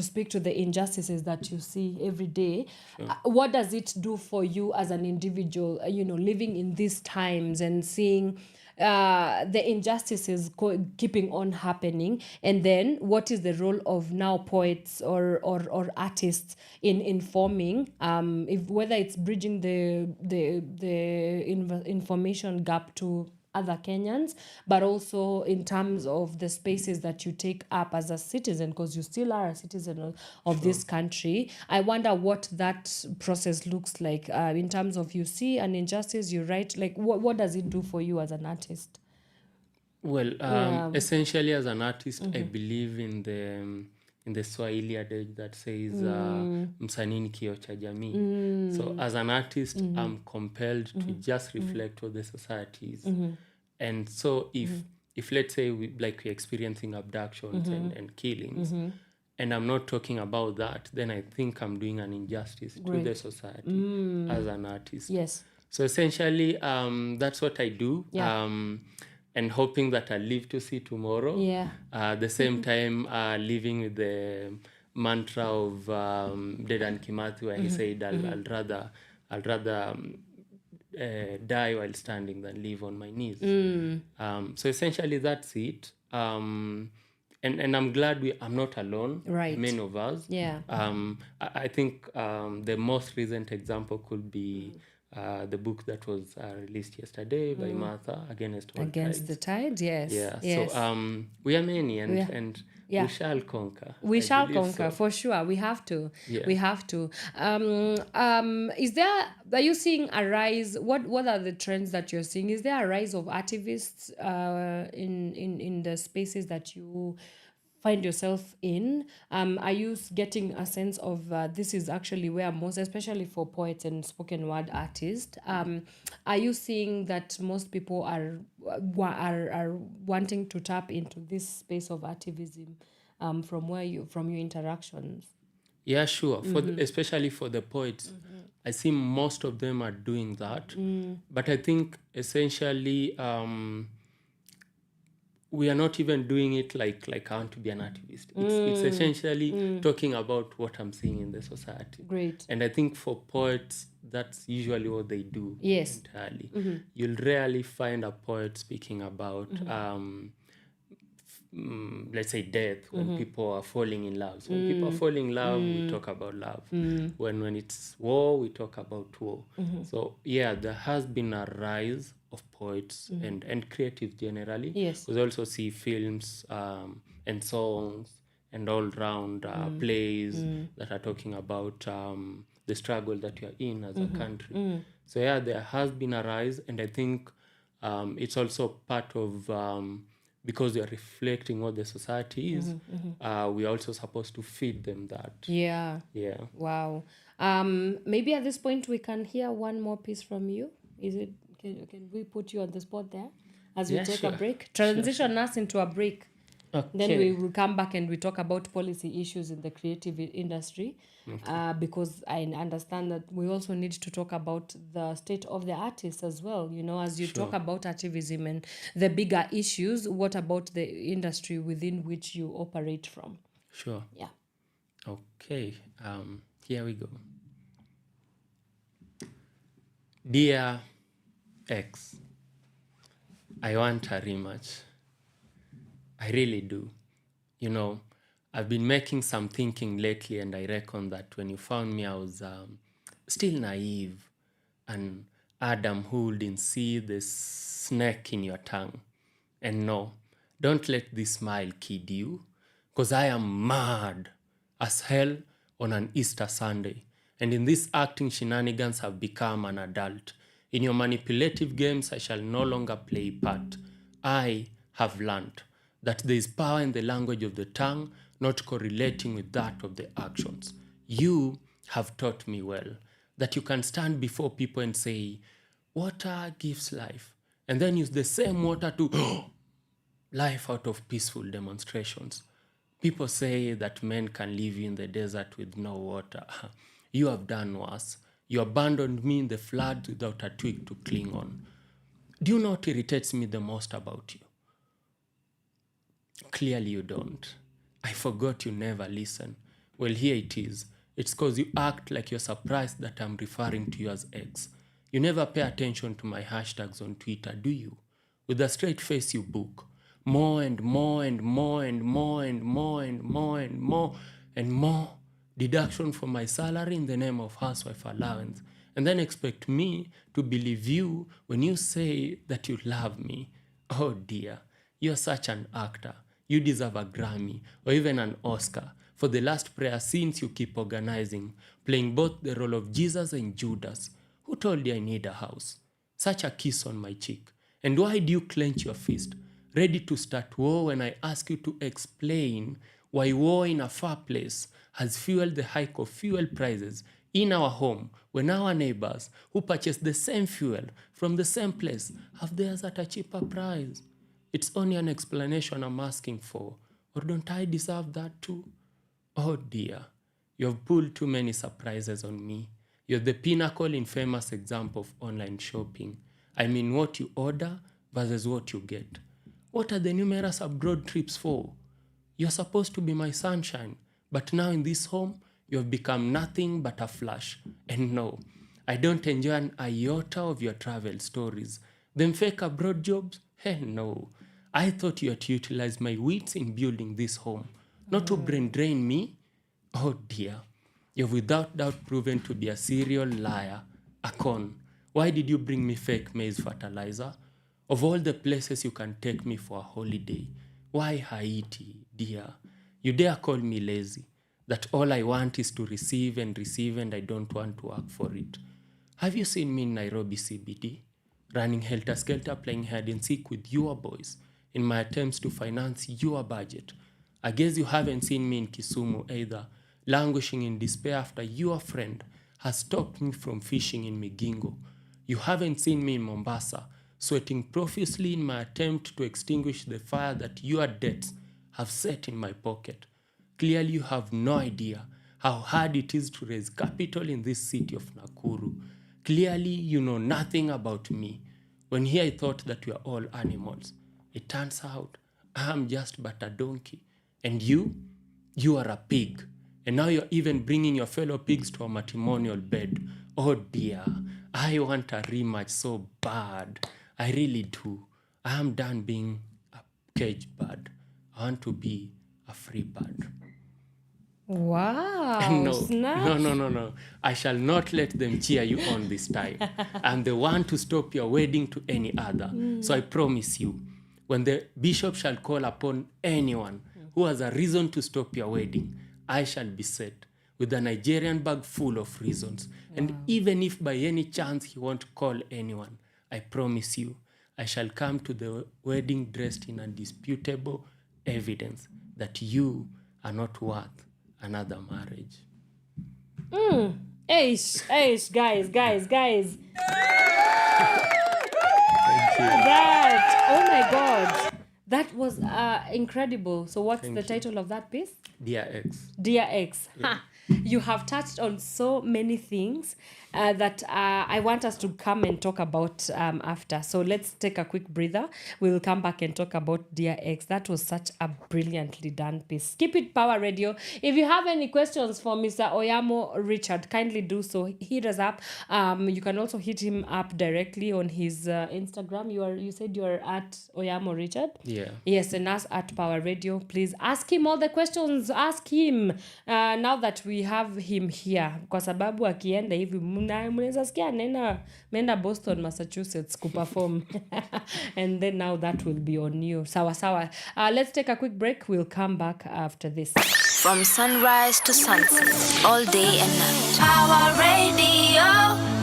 speak to the injustices that you see every day. Sure. What does it do for you as an individual, living in these times and seeing the injustices keeping on happening? And then what is the role of now poets or artists in informing, whether it's bridging the information gap to other Kenyans, but also in terms of the spaces that you take up as a citizen, because you still are a citizen of this country. I wonder what that process looks like in terms of, you see an injustice, you write, like what does it do for you as an artist? Well, essentially as an artist, I believe in the Swahili adage that says msanii ni kioo cha jamii. So as an artist, I'm compelled to just reflect what the society is. And so if let's say we're experiencing abductions and killings, and I'm not talking about that, then I think I'm doing an injustice to the society as an artist. Yes. So essentially, that's what I do. Yeah. And hoping that I live to see tomorrow. Yeah. At the same time, living with the mantra of Dedan Kimathi, where he said, I'll rather die while standing than live on my knees. So essentially, that's it. And I'm glad I'm not alone. Right. Many of us. Yeah. I think the most recent example could be the book that was released yesterday by Martha, Against the Tides. Yes. Yeah. Yes. So we are many, and yeah. we shall conquer. We shall so. conquer, for sure. We have to. Yeah. We have to. Are you seeing a rise? What are the trends that you're seeing? Is there a rise of artivists in the spaces that you find yourself in? Are you getting a sense of this is actually where most, especially for poets and spoken word artists, are you seeing that most people are are wanting to tap into this space of artivism from your interactions? Yeah, sure. Especially for the poets, I see most of them are doing that. But I think essentially we are not even doing it like I want to be an activist. It's essentially talking about what I'm seeing in the society. Great. And I think for poets, that's usually what they do. Yes. Entirely. You'll rarely find a poet speaking about let's say death, when people are falling in love. So when people are falling in love, we talk about love. When it's war, we talk about war. So yeah, there has been a rise of poets and creatives generally. Yes. We also see films and songs and all round plays that are talking about the struggle that you're in as a country. So yeah, there has been a rise, and I think it's also part of because we are reflecting what the society is, we are also supposed to feed them that. Yeah. Yeah. Wow. Maybe at this point we can hear one more piece from you. Is it? Can we put you on the spot there as we take a break? Transition us into a break. Okay. Then we will come back and we talk about policy issues in the creative industry, because I understand that we also need to talk about the state of the artist as well. You know, as you talk about activism and the bigger issues, what about the industry within which you operate from? Sure. Yeah. Okay. Here we go. Dear X, I want a rematch. I really do. You know, I've been making some thinking lately, and I reckon that when you found me, I was still naive, and Adam who didn't see the snake in your tongue. And no, don't let this smile kid you, because I am mad as hell on an Easter Sunday. And in these acting shenanigans, I've become an adult. In your manipulative games, I shall no longer play part. I have learned that there is power in the language of the tongue, not correlating with that of the actions. You have taught me well that you can stand before people and say, water gives life, and then use the same water to life out of peaceful demonstrations. People say that men can leave you in the desert with no water. You have done worse. You abandoned me in the flood without a twig to cling on. Do you know what irritates me the most about you? Clearly you don't. I forgot you never listen. Well, here it is. It's because you act like you're surprised that I'm referring to you as X. You never pay attention to my hashtags on Twitter, do you? With a straight face you book. More and more and more and more and more and more and more and more deduction from my salary in the name of housewife allowance. And then expect me to believe you when you say that you love me. Oh dear, you're such an actor. You deserve a Grammy or even an Oscar for the last prayer scenes you keep organizing, playing both the role of Jesus and Judas. Who told you I need a house? Such a kiss on my cheek. And why do you clench your fist, ready to start war when I ask you to explain why war in a far place has fueled the hike of fuel prices in our home when our neighbors who purchase the same fuel from the same place have theirs at a cheaper price? It's only an explanation I'm asking for. Or don't I deserve that too? Oh dear, you've pulled too many surprises on me. You're the pinnacle infamous example of online shopping. I mean what you order versus what you get. What are the numerous abroad trips for? You're supposed to be my sunshine, but now in this home, you've become nothing but a flash. And no, I don't enjoy an iota of your travel stories. Them fake abroad jobs? Hell no. I thought you had to utilize my wits in building this home, not to brain drain me. Oh dear, you've without doubt proven to be a serial liar, a con. Why did you bring me fake maize fertilizer? Of all the places you can take me for a holiday, why Haiti, dear? You dare call me lazy, that all I want is to receive and I don't want to work for it. Have you seen me in Nairobi CBD, running helter-skelter playing hide and seek with your boys in my attempts to finance your budget? I guess you haven't seen me in Kisumu either, languishing in despair after your friend has stopped me from fishing in Migingo. You haven't seen me in Mombasa, sweating profusely in my attempt to extinguish the fire that your debts have set in my pocket. Clearly, you have no idea how hard it is to raise capital in this city of Nakuru. Clearly, you know nothing about me. When here I thought that we are all animals. It turns out I am just but a donkey. And you are a pig. And now you're even bringing your fellow pigs to a matrimonial bed. Oh dear, I want a rematch so bad. I really do. I am done being a cage bird. I want to be a free bird. Wow. No. I shall not let them cheer you on this time. I'm the one to stop your wedding to any other. So I promise you, when the bishop shall call upon anyone who has a reason to stop your wedding, I shall be set with a Nigerian bag full of reasons. And even if by any chance he won't call anyone, I promise you, I shall come to the wedding dressed in undisputable evidence that you are not worth another marriage. Guys. Thank you. That, oh my God. That was incredible. So what's the title of that piece? Dear X. Dear X. Ha. You have touched on so many things that I want us to come and talk about after. So let's take a quick breather. We will come back and talk about Dear X. That was such a brilliantly done piece. Keep it Power Radio. If you have any questions for Mr. Oyamo Richard, kindly do so. Hit us up. You can also hit him up directly on his Instagram. You said you are at Oyamo Richard? Yeah. Yes, and us at Power Radio. Please ask him all the questions. Ask him now that we have him here. Kwa sababu akienda hivi mnaweza sikia nenda Boston, Massachusetts kuperform. And then now that will be on you. Sawa. Let's take a quick break. We'll come back after this. From sunrise to sunset, all day and night. Power Radio.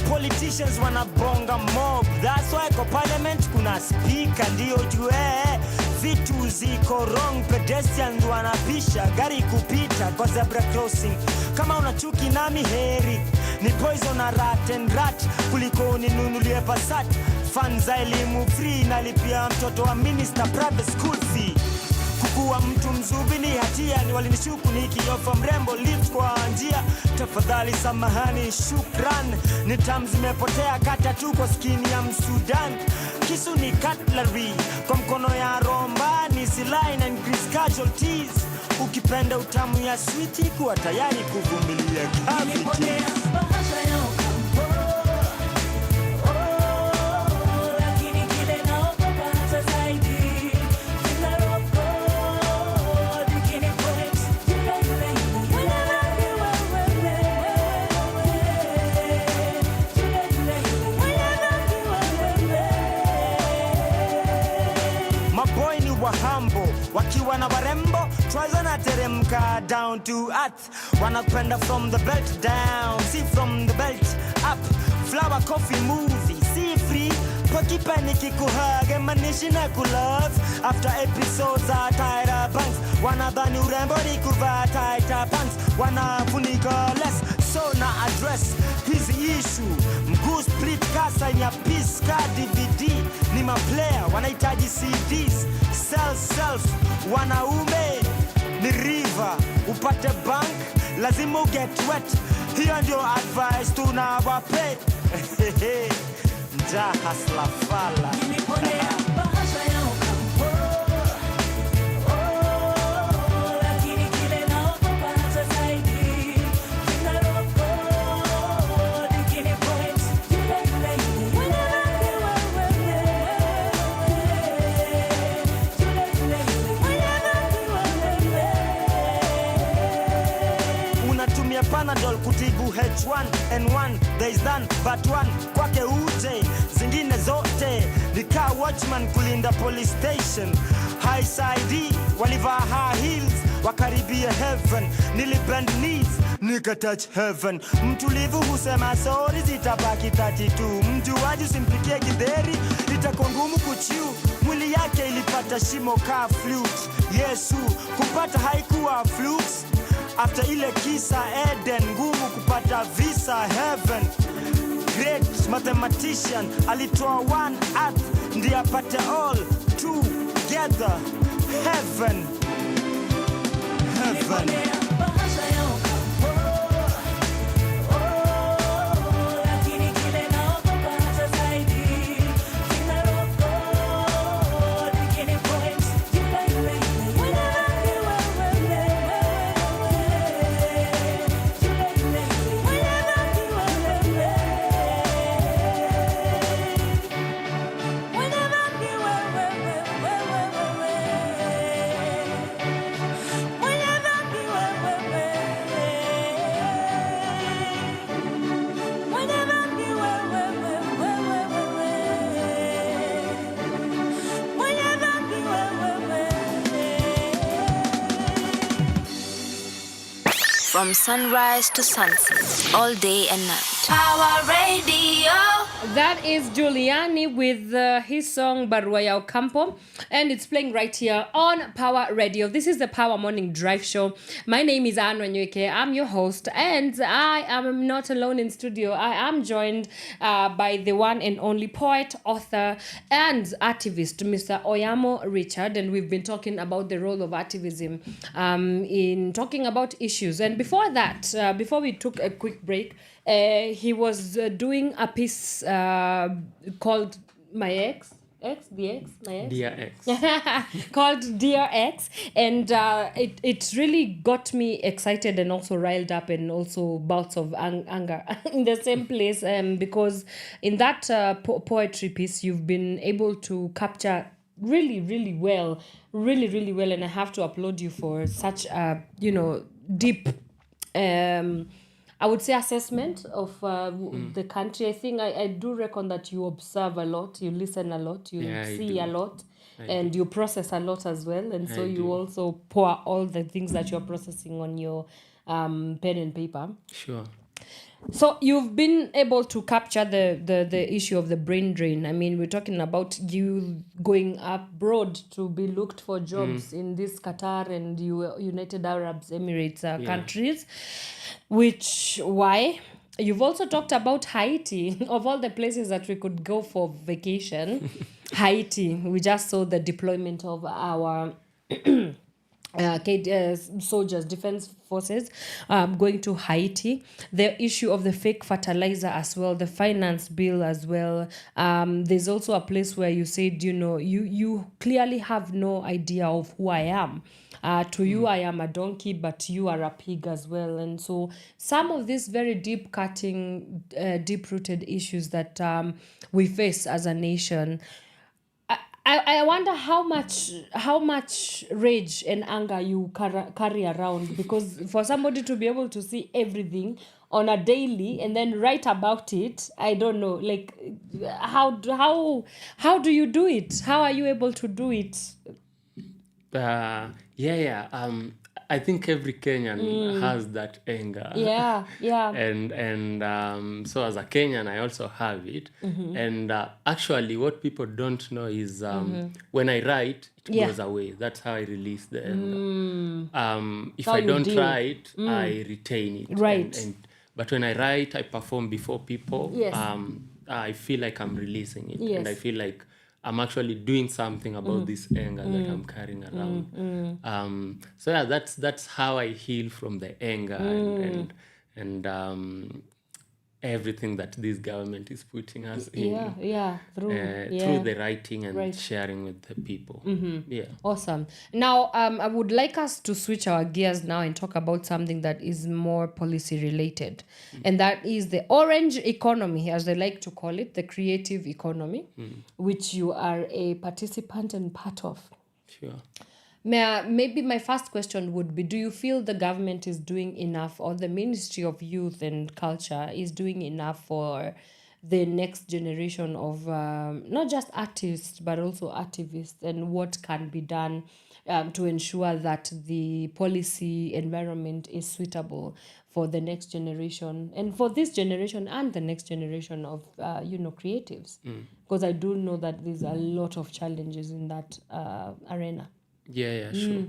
Politicians wanabonga mob, that's why kwa parliament kuna speaker ndio jue vitu ziko wrong. Pedestrians wanapisha gari kupita kwa zebra crossing. Kama unachuki nami heri ni poison na rat kuliko ninunulie Passat. Funds za elimu free nalipia mtoto wa minister private school fee. Kukuwa mtu mzubi ni hatia, ni walinishuku nikiofa mrembo lift kwa njia. Tafadhali samahani, shukran. Ni tamu zimepotea kata tu kwa skin ya Msudan. Kisu ni cutlery kwa mkono ya romba, ni silaha na increase casualties. Ukipenda utamu ya sweetie kuwa tayari kuvumilia cavities. Wakiwa na warembo, twaza na teremka down to earth. Wanapenda from the belt down, see from the belt up. Flower coffee movie, see free. Pakipani kikuhage manishi na kulove. After episodes za Tyra Banks, wanadhani urembo ni kuvaa tighter pants. Wanafunika less, so na address hizi issue. Mguu split kasa ya piece ka DVD. Ni maplayer, wanahitaji CDs. Self, wanaume ni river. Upate bank, lazima get wet. Hiyo ndio advice tunawape. Nja hasla fala. Whenever Panadol kutibu H1N1, there is none but one, kwake uje, zingine zote nika watchman kulinda police station. High side walivaa high heels wakaribia heaven, nilibend knees nika touch heaven. Mtulivu husema sorry zitabaki 32, mjuaji usimpikie githeri itakuwa ngumu kuchiu. Mwili yake ilipata shimo ka flute, Yesu kupata haikuwa flukes. After ile kisa Eden, ngumu kupata visa heaven. Great mathematician alitoa one earth ndiye apate all together heaven. Heaven. From sunrise to sunset, all day and night. Power Radio. That is Giuliani with his song Barua ya Ocampo, and it's playing right here on Power Radio. This is the Power Morning Drive show. My name is Wanyoike. I'm your host, and I am not alone in studio. I am joined by the one and only poet, author, and activist, Mr. Oyamo Richard, and we've been talking about the role of activism in talking about issues. And before that, before we took a quick break, he was doing a piece called My Ex, Dear Ex. Called Dear Ex, and it really got me excited and also riled up and also bouts of anger in the same place, because in that poetry piece you've been able to capture really well, and I have to applaud you for such a deep I would say assessment of the country. I think I do reckon that you observe a lot, you listen a lot, you see a lot, and you process a lot as well. And so you also pour all the things that you're processing on your pen and paper. Sure. So you've been able to capture the issue of the brain drain. I mean, we're talking about you going abroad to be looked for jobs in this Qatar and United Arab Emirates countries. Why? You've also talked about Haiti. Of all the places that we could go for vacation, Haiti. We just saw the deployment of our soldiers, defense forces going to Haiti. The issue of the fake fertilizer as well, the finance bill as well. There's also a place where you said, you clearly have no idea of who I am. To you, I am a donkey, but you are a pig as well. And so some of these very deep-cutting, deep-rooted issues that we face as a nation, I wonder how much rage and anger you carry around, because for somebody to be able to see everything on a daily and then write about it, I don't know, like how do you do it? How are you able to do it? I think every Kenyan has that anger. Yeah. And so as a Kenyan, I also have it. Mm-hmm. And actually, what people don't know is when I write, it goes away. That's how I release the anger. If I don't write, I retain it. Right. But when I write, I perform before people. Yes. I feel like I'm releasing it. Yes. And I feel like I'm actually doing something about this anger that I'm carrying around. So that's how I heal from the anger and everything that this government is putting us in. Through the writing and sharing with the people. Awesome. Now, I would like us to switch our gears now and talk about something that is more policy related. And that is the orange economy, as they like to call it, the creative economy, which you are a participant and part of. Sure. Maybe my first question would be, do you feel the government is doing enough, or the Ministry of Youth and Culture is doing enough for the next generation of not just artists but also activists, and what can be done to ensure that the policy environment is suitable for the next generation, and for this generation and the next generation of creatives? Because I do know that there's a lot of challenges in that arena. Yeah, sure.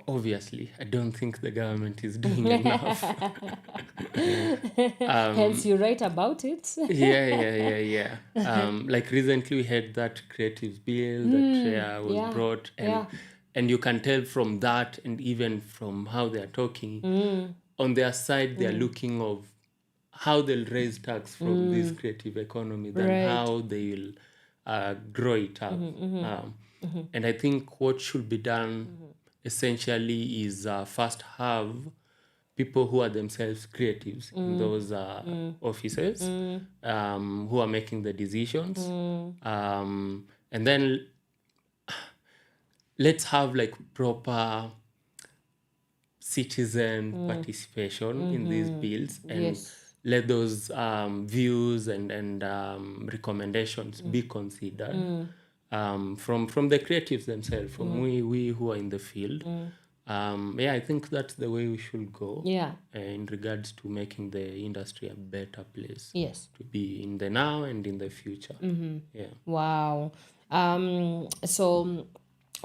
Obviously, I don't think the government is doing enough. Hence, you write about it. Yeah. Like recently, we had that creative bill that was brought, and you can tell from that, and even from how they are talking, on their side, they are looking of how they'll raise tax from this creative economy, than how they will grow it up. And I think what should be done essentially is first have people who are themselves creatives in those offices, who are making the decisions. And then let's have like proper citizen participation in these bills, and let those views and recommendations be considered. From the creatives themselves, from we who are in the field. I think that's the way we should go. In regards to making the industry a better place. To be in the now and in the future. Wow. So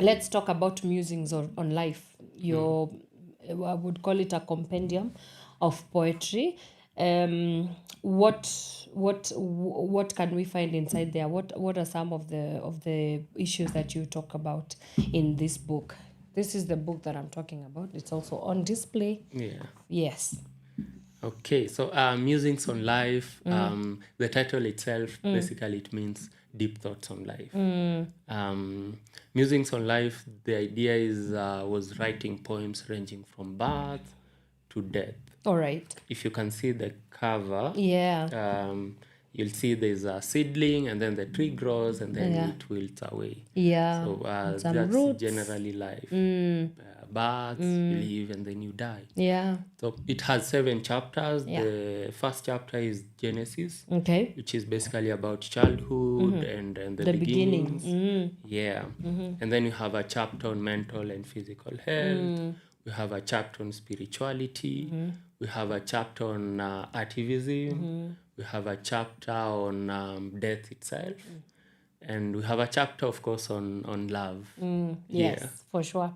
let's talk about musings on life. I would call it a compendium of poetry. What can we find inside there? What are some of the issues that you talk about in this book? This is the book that I'm talking about. It's also on display. Yes. Okay, so musings on life. The title itself, basically it means deep thoughts on life. Musings on life, the idea is was writing poems ranging from birth to death. All right. If you can see the cover, you'll see there's a seedling, and then the tree grows, and then it wilts away. So that's roots. Generally life. Birth, you live, and then you die. So it has 7 chapters. The first chapter is Genesis, which is basically about childhood and the beginnings. And then you have a chapter on mental and physical health. We have a chapter on spirituality. We have a chapter on artivism. We have a chapter on death itself. And we have a chapter, of course, on love. Yes, for sure.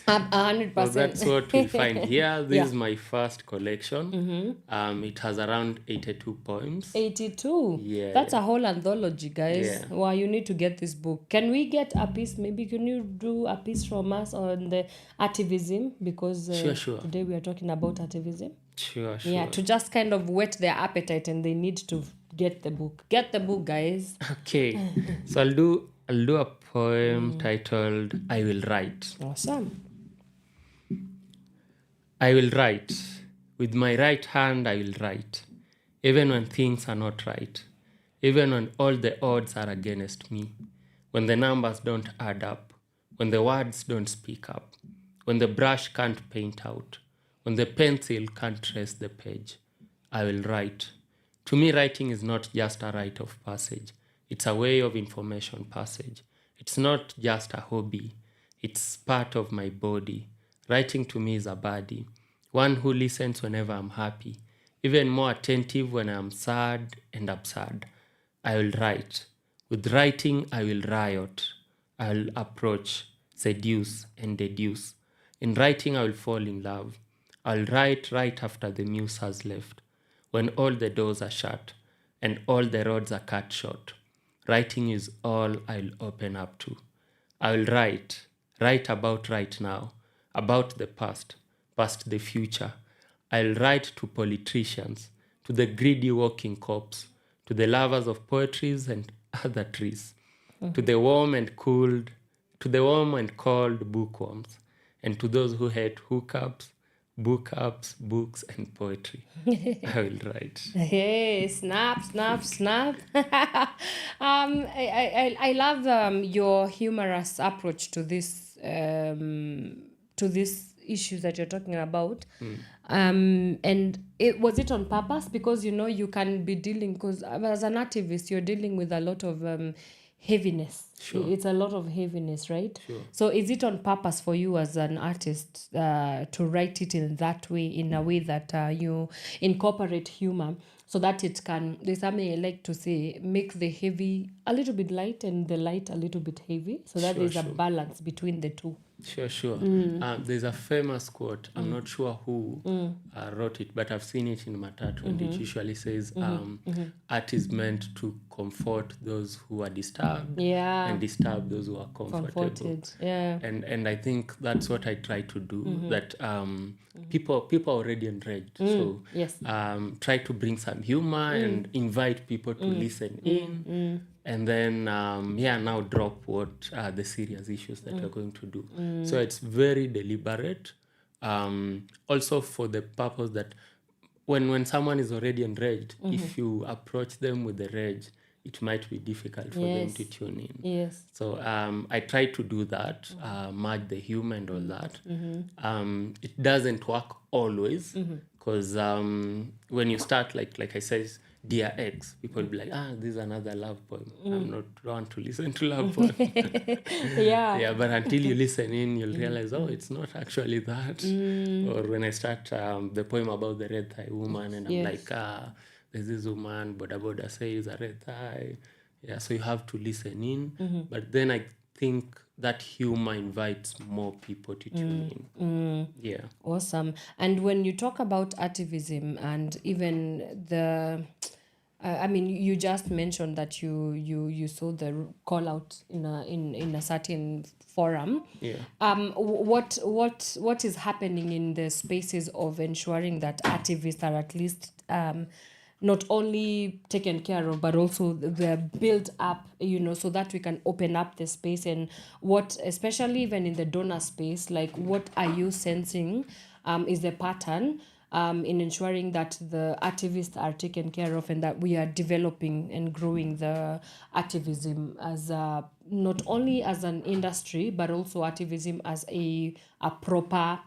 100%. So that's what we find here. This is my first collection. It has around 82 poems. 82? That's a whole anthology, guys. Wow, you need to get this book. Can we get a piece? Maybe can you do a piece from us on the artivism? Because sure. Today we are talking about artivism. Sure. Yeah, to just kind of whet their appetite, and they need to get the book. Get the book, guys. Okay. So I'll do a poem titled I Will Write. Awesome. I will write. With my right hand I will write. Even when things are not right. Even when all the odds are against me. When the numbers don't add up. When the words don't speak up. When the brush can't paint out. When the pencil can't trace the page. I will write. To me, writing is not just a rite of passage. It's a way of information passage. It's not just a hobby. It's part of my body. Writing to me is a body. One who listens whenever I'm happy. Even more attentive when I'm sad and absurd. I will write. With writing, I will riot. I will approach, seduce, and deduce. In writing, I will fall in love. I'll write right after the muse has left. When all the doors are shut and all the roads are cut short. Writing is all I'll open up to. I will write about right now, about the past the future. I'll write to politicians, to the greedy walking cops, to the lovers of poetries and other trees, to the warm and cold bookworms, and to those who hate hookups, book apps, books, and poetry. I will write. Hey, snap. I love your humorous approach to this issues that you're talking about. And was it on purpose? Because you can be dealing, because as an activist you're dealing with a lot of heaviness. Sure. It's a lot of heaviness, right? Sure. So is it on purpose for you as an artist to write it in that way, in a way that you incorporate humor, so that it can, there's something I like to say, make the heavy a little bit light and the light a little bit heavy, so that there's a balance between the two? Sure. There's a famous quote. I'm not sure who wrote it, but I've seen it in Matatu, and it usually says, art is meant to comfort those who are disturbed and disturb those who are comfortable. Yeah. And I think that's what I try to do, that people are already enraged. So Yes. try to bring some humor and invite people to listen in. And then, now drop what are the serious issues that we're going to do. So it's very deliberate. Also for the purpose that when someone is already enraged, if you approach them with the rage, it might be difficult for them to tune in. Yes. So I try to do that, merge the humor and all that. It doesn't work always, because when you start, like I said, Dear Ex, people will be like, this is another love poem. I'm not want to listen to love poems. Yeah. But until you listen in, you'll realize, it's not actually that. Or when I start the poem about the red thigh woman, and I'm like, there's this woman, Boda says a red thigh. Yeah, so you have to listen in. But then I think that humor invites more people to tune in. Yeah. Awesome. And when you talk about activism and even the, you just mentioned that you saw the call out in a certain forum. Yeah. What is happening in the spaces of ensuring that activists are at least not only taken care of, but also they're built up, so that we can open up the space? And what, especially even in the donor space, like what are you sensing is the pattern in ensuring that the activists are taken care of, and that we are developing and growing the activism as not only as an industry, but also activism as a proper,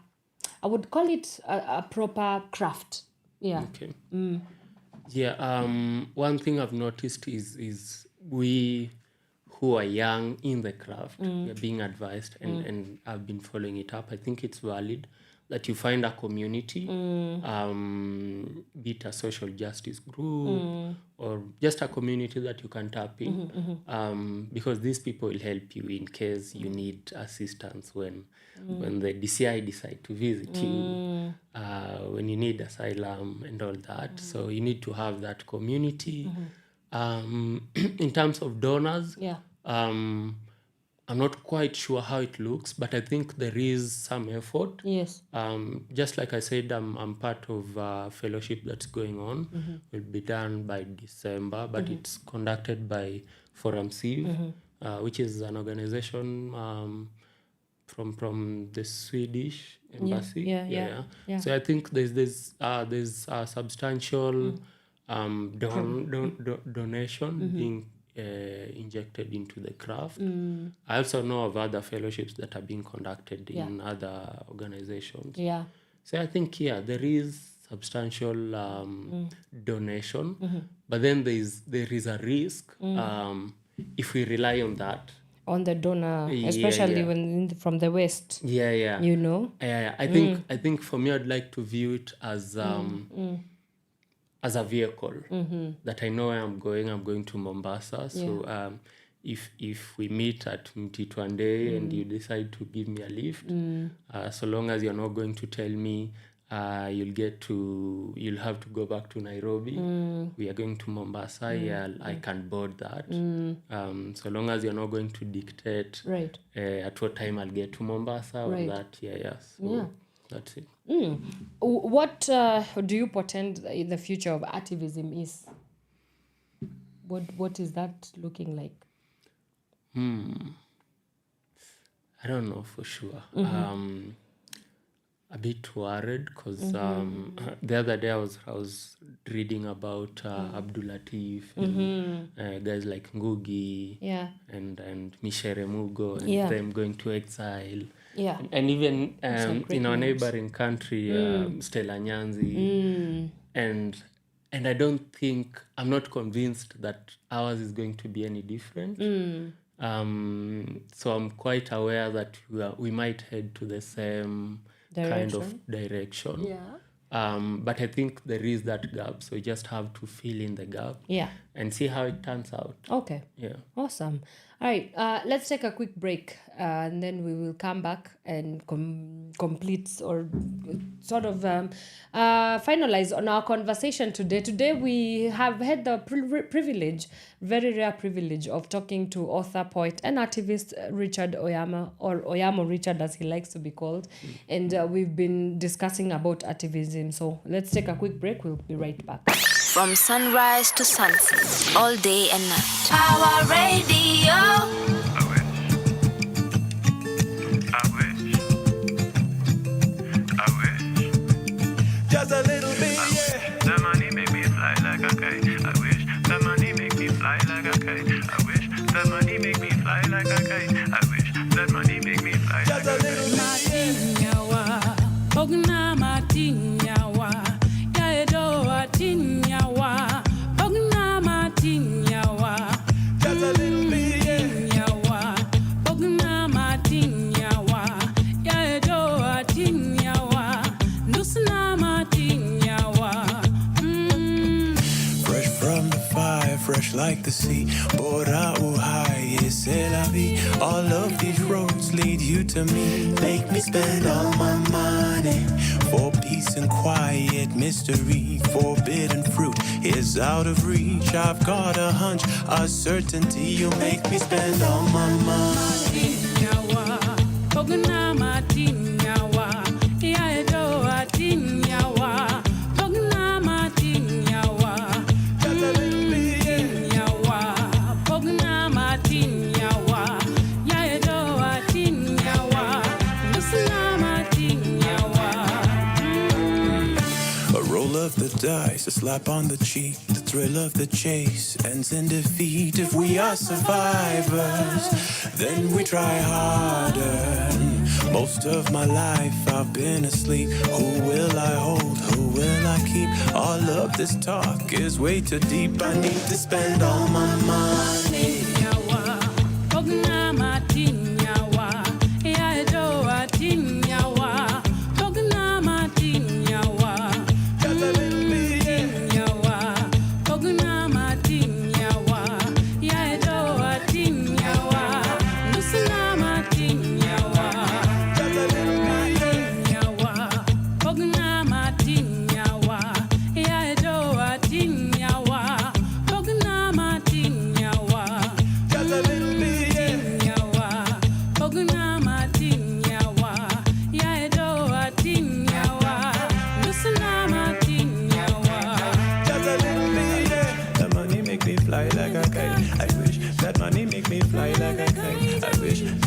I would call it a proper craft. Yeah. Okay. Yeah, one thing I've noticed is we who are young in the craft, we are being advised, and I've been following it up. I think it's valid that you find a community, be it a social justice group or just a community that you can tap in, because these people will help you in case you need assistance when the DCI decide to visit you, when you need asylum and all that. So you need to have that community. In terms of donors, I'm not quite sure how it looks, but I think there is some effort. Yes. Just like I said, I'm part of a fellowship that's going on. Will be done by December, but it's conducted by Forum Civ, which is an organization from the Swedish embassy. Yeah. So I think there's a substantial donation being injected into the craft. I also know of other fellowships that are being conducted in other organizations. Yeah. So I think there is substantial donation, but then there is a risk if we rely on that. On the donor, especially when from the West. Yeah. I think for me, I'd like to view it as a vehicle that I know where I'm going to Mombasa. So if we meet at Mtito one day and you decide to give me a lift, so long as you're not going to tell me you'll have to go back to Nairobi, we are going to Mombasa, I can board that. So long as you're not going to dictate at what time I'll get to Mombasa or that, so that's it. What do you portend the future of activism is? What is that looking like? I don't know for sure. a bit worried because the other day I was reading about Abdul Latif and guys like Ngugi and Mishere Mugo and them going to exile. Yeah. And even in our names. neighboring country, Stella Nyanzi. And I don't think, I'm not convinced that ours is going to be any different. So I'm quite aware that we might head to the same kind of direction. But I think there is that gap, so we just have to fill in the gap and see how it turns out. Okay. Yeah. Awesome. All right. Let's take a quick break and then we will come back and complete or sort of finalize on our conversation today. Today we have had the privilege, very rare privilege, of talking to author, poet, and artivist Richard Oyamo, or Oyamo Richard as he likes to be called. And we've been discussing about artivism. So let's take a quick break. We'll be right back. From sunrise to sunset, all day and night. Power Radio. Just a little bit, yeah. The money make me fly like a kite. I wish the money make me fly like a kite. I wish the money make me fly like a kite. I wish that money make me fly like a kite. Fresh like the sea, Bora Uhai, c'est la vie. All of these roads lead you to me. Make me spend all my money for peace and quiet mystery. Forbidden fruit is out of reach. I've got a hunch, a certainty. You make me spend all my money. The dice, a slap on the cheek, the thrill of the chase ends in defeat. If we are survivors, then we try harder. Most of my life I've been asleep. Who will I hold? Who will I keep? All of this talk is way too deep. I need to spend all my money.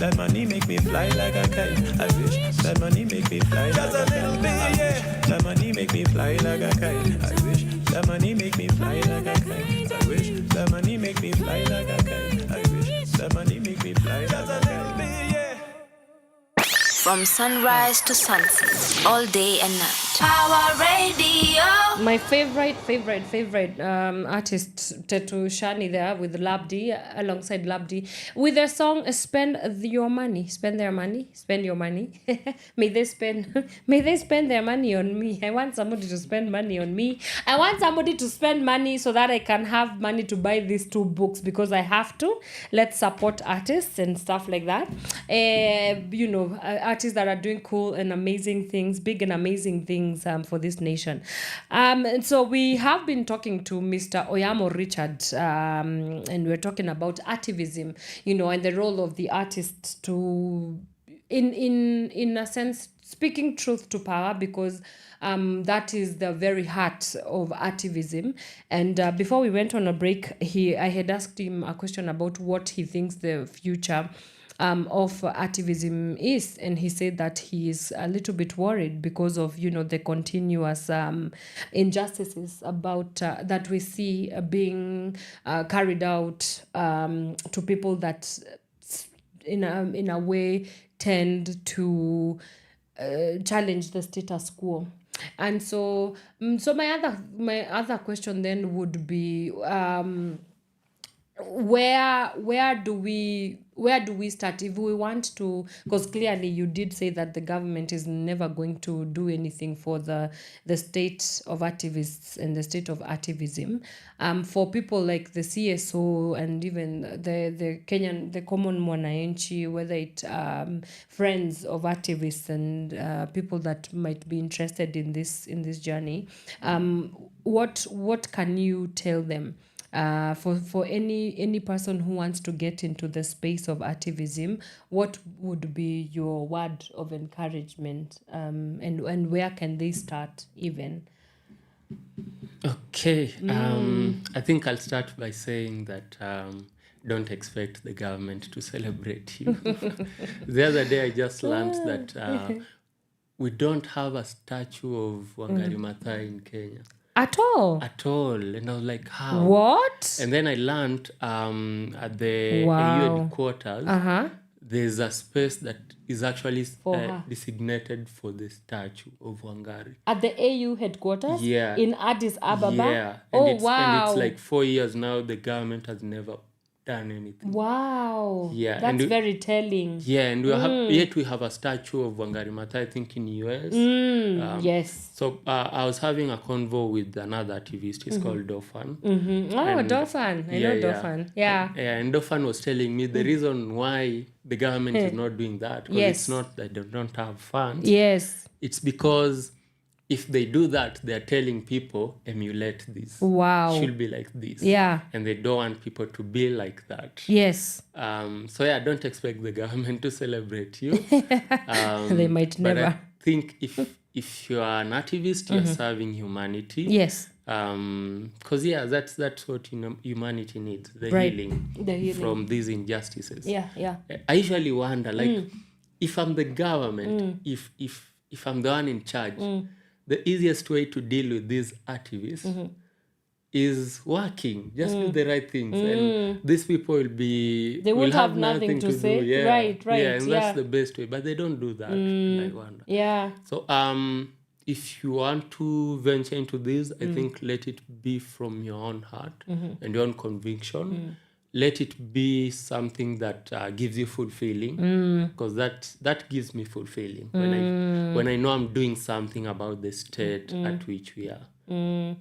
That money make me fly like a kite. I wish that money make me fly like a kite. That money make me fly like a kite. I wish that money make me fly like a kite. I wish that money make me fly like a kite. I wish that money make me fly like a kite. From sunrise to sunset, all day and night. Power Radio. My favorite artist, Tetu Shani there with Labdi, alongside Labdi, with their song Spend Your Money. Spend their money. Spend your money. May they spend their money on me. I want somebody to spend money on me. I want somebody to spend money so that I can have money to buy these 2 books because I have to. Let's support artists and stuff like that. Artists that are doing cool and amazing things, big and amazing things for this nation. And so we have been talking to Mr. Oyamo Richard, and we're talking about artivism, and the role of the artist to, in a sense, speaking truth to power, because that is the very heart of artivism. And before we went on a break, I had asked him a question about what he thinks the future of activism is, and he said that he is a little bit worried because of the continuous injustices about that we see being carried out to people that in a way tend to challenge the status quo. And so my other question then would be, where do we start if we want to, because clearly you did say that the government is never going to do anything for the state of activists and the state of activism, for people like the CSO and even the Kenyan, the common mwananchi, whether it friends of activists and people that might be interested in this journey, what can you tell them? For any person who wants to get into the space of activism, what would be your word of encouragement, and where can they start even? Okay, I think I'll start by saying that don't expect the government to celebrate you. The other day I just learned that we don't have a statue of Wangari Maathai in Kenya. At all? At all. And I was like, how? What? And then I learned at the Wow. AU headquarters, there's a space that is actually designated for the statue of Wangari. At the AU headquarters? Yeah. In Addis Ababa? Yeah. And Wow. And it's like 4 years now, the government has never done anything. Wow. Yeah, That's and very telling. Yeah, and yet we have a statue of Wangari Maathai, I think, in US. Yes. So I was having a convo with another activist. He's called Dofan. Oh, Dofan. I know Dofan. Yeah. And Dofan was telling me the reason why the government is not doing that, because it's not that they don't have funds. Yes. It's because if they do that, they're telling people, emulate this. Wow. Should be like this. Yeah. And they don't want people to be like that. Yes. So yeah, don't expect the government to celebrate you. They might but never. I think if you are an activist, you're serving humanity. Yes. Because that's what humanity needs, the Right. healing from these injustices. Yeah. I usually wonder, like, if I'm the government, if I'm the one in charge, the easiest way to deal with these activists is working. Just do the right things, and these people will won't have have nothing to say. do. Yeah. Right, Yeah, and that's the best way. But they don't do that. I wonder. Yeah. So if you want to venture into this, I think let it be from your own heart and your own conviction. Let it be something that gives you fulfilling, because that gives me fulfilling when I know I'm doing something about the state at which we are.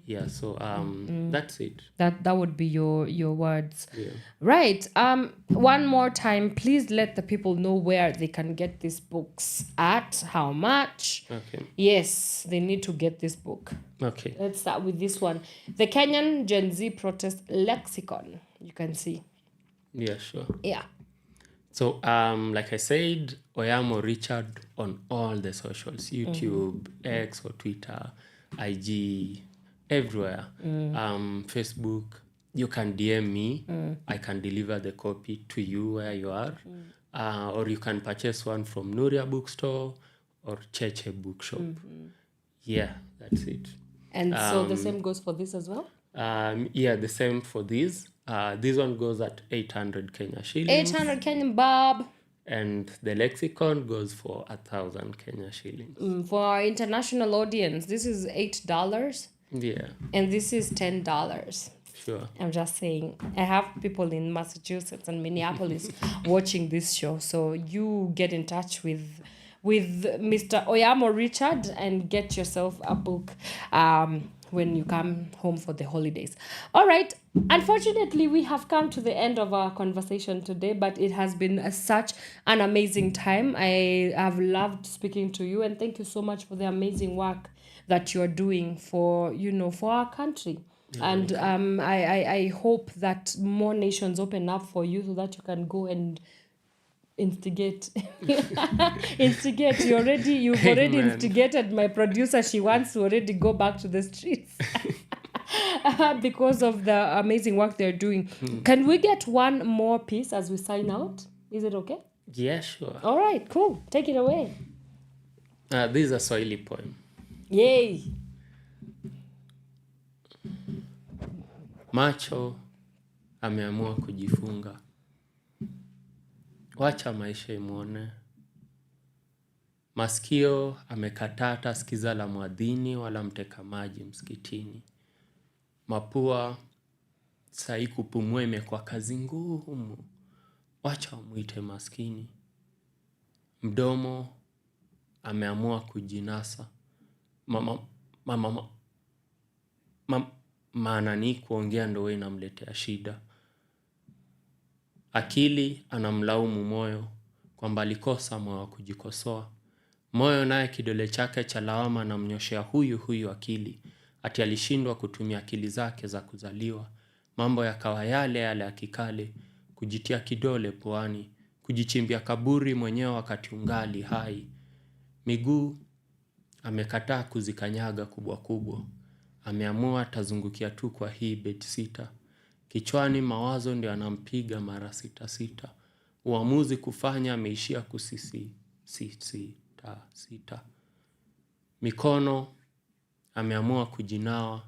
Yeah, so that's it. That would be your words. Yeah. Right. One more time, please let the people know where they can get these books at, how much. Okay. Yes, they need to get this book. Okay. Let's start with this one. The Kenyan Gen Z Protest Lexicon. You can see. Yeah, sure. Yeah. So, like I said, Oyamo Richard on all the socials, YouTube, X or Twitter, IG, everywhere. Facebook, you can DM me. I can deliver the copy to you where you are. Or you can purchase one from Nuria Bookstore or Cheche Bookshop. Yeah, that's it. And so the same goes for this as well? Yeah, the same for this. This one goes at 800 Kenya shillings. 800 Kenyan bob. And the lexicon goes for 1,000 Kenya shillings. For our international audience, this is $8. Yeah. And this is $10. Sure. I'm just saying. I have people in Massachusetts and Minneapolis watching this show. So you get in touch with Mr. Oyamo Richard and get yourself a book when you come home for the holidays. All right. Unfortunately, we have come to the end of our conversation today, but it has been such an amazing time. I have loved speaking to you, and thank you so much for the amazing work that you're doing for our country. And I hope that more nations open up for you so that you can go and instigate. You've already instigated my producer. She wants to already go back to the streets because of the amazing work they're doing. Can we get one more piece as we sign out? Is it okay? Yeah, sure. All right, cool. Take it away. This is a Swahili poem. Yay. Macho ameamua kujifunga. Wacha maisha imuone. Masikio amekatata sikiza la mwadhini wala mteka maji msikitini. Mapua sai kupumua imekuwa kazi ngumu. Wacha umuite maskini. Mdomo ameamua kujinasa. Maana ni kuongea ndo inamletea shida. Akili anamlaumu moyo kwamba alikosa moyo wa kujikosoa. Moyo naye kidole chake cha lawama anamnyoshea huyu akili. Ati alishindwa kutumia akili zake za kuzaliwa. Mambo yakawa yale ya kikale, kujitia kidole puani, kujichimbia kaburi mwenyewe wakati ungali hai. Miguu amekataa kuzikanyaga kubwa. Ameamua atazungukia tu kwa hii bedsitter. Kichwani mawazo ndio anampiga mara 6. Uamuzi kufanya ameishia sita. Mikono ameamua kujinawa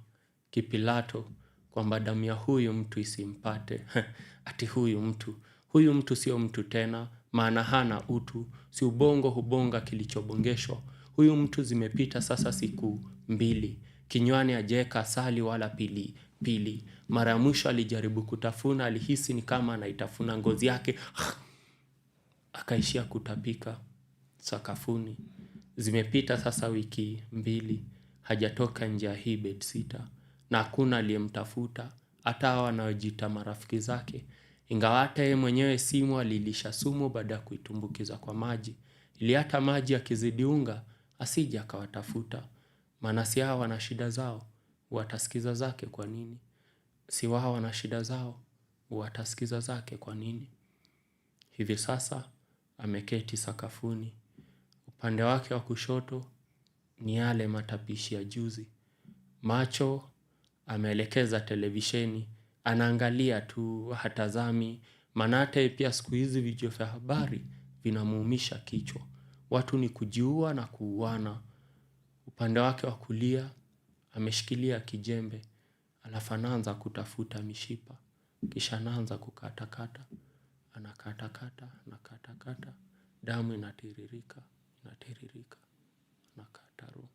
kipilato kwamba damu ya huyu mtu isimpate. Ati huyu mtu sio mtu tena, maana hana utu, si ubongo hubonga kilichobongeshwa. Huyu mtu zimepita sasa siku 2. Kinywani ajeka asali wala pili. Mara ya mwisho alijaribu kutafuna, alihisi ni kama anaitafuna ngozi yake. Akaishia kutapika sakafuni. Zimepita sasa wiki 2, hajatoka nje ya hii bedsitter. Na hakuna aliyemtafuta, hata hao wanaojiita marafiki zake. Ingawa hata yeye mwenyewe simu alilisha sumu baada ya kuitumbukiza kwa maji. Ili hata maji yakizidi unga, asije akawatafuta. Maana si hao wana shida zao, watasikiza zake kwa nini? Si wao wana shida zao, watasikiza zake kwa nini? Hivi sasa ameketi sakafuni. Upande wake wa kushoto ni yale matapishi ya juzi. Macho ameelekeza televisheni, anaangalia tu, hatazami. Maana hata pia siku hizi vichwa vya habari vinamuumisha kichwa. Watu ni kujiua na kuuana. Upande wake wa kulia ameshikilia kijembe, alafu anaanza kutafuta mishipa, kisha anaanza kukatakata, anakatakata, damu inatiririka, anakata roho.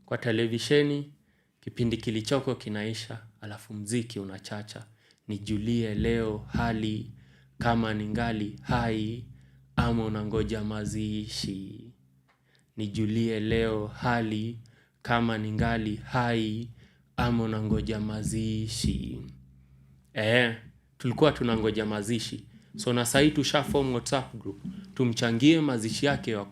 Kwa televisheni kipindi kilichoko kinaisha, alafu mziki unachacha. Nijulie leo hali kama ningali hai ama unangoja mazishi. Nijulie leo hali kama ningali hai ama unangoja mazishi. Tulikuwa tunangoja mazishi. So na sasa tushaform WhatsApp group. Tumchangie mazishi yake wa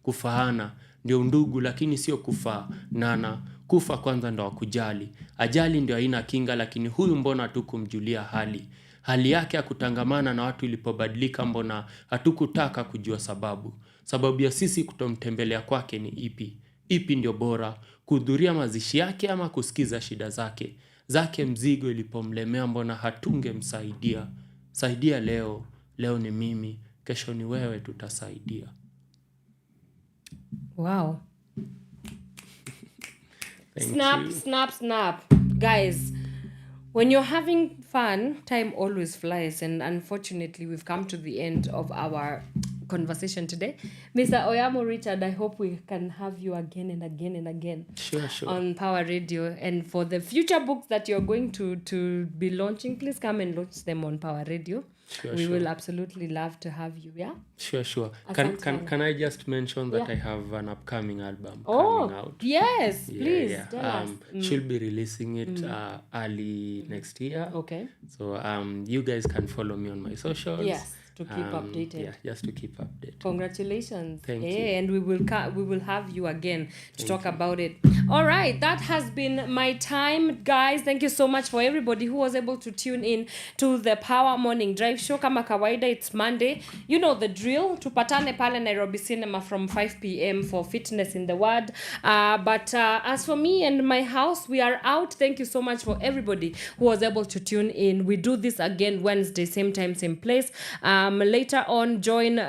kufaana. Ndio undugu lakini sio kufanana. Kufa kwanza ndo kujali. Ajali ndio haina kinga lakini huyu mbona hatukumjulia hali. Hali yake ya kutangamana na watu ilipobadilika mbona hatukutaka kujua sababu. Sababu ya sisi kutomtembelea kwake ni ipi? Ipi ndio bora? Kuhudhuria mazishi yake ama kusikiza shida zake? Zake mzigo ilipomlemea mbona hatungemsaidia? Saidia leo, leo ni mimi, kesho ni wewe tutasaidia. Wow. Snap. Guys, when you're having fun, time always flies, and unfortunately we've come to the end of our conversation today. Mr. Oyamo Richard, I hope we can have you again and again Sure. on Power Radio. And for the future books that you're going to be launching, please come and launch them on Power Radio. We will absolutely love to have you, yeah? Sure. Can I just mention that I have an upcoming album coming out? Yes, please. Tell us. She'll be releasing it early next year. Okay. So you guys can follow me on my socials. Yes, to keep updated. Yeah, just to keep updated. Congratulations. Thank you. And we will have you again to talk about it. All right, that has been my time, guys. Thank you so much for everybody who was able to tune in to the Pawa Morning Drive show. Kama kawaida, it's Monday. You know the drill. Tupatane pale Nairobi Cinema from 5 p.m. for Fitness in the Word. But as for me and my house, we are out. Thank you so much for everybody who was able to tune in. We do this again Wednesday, same time, same place. Later on, join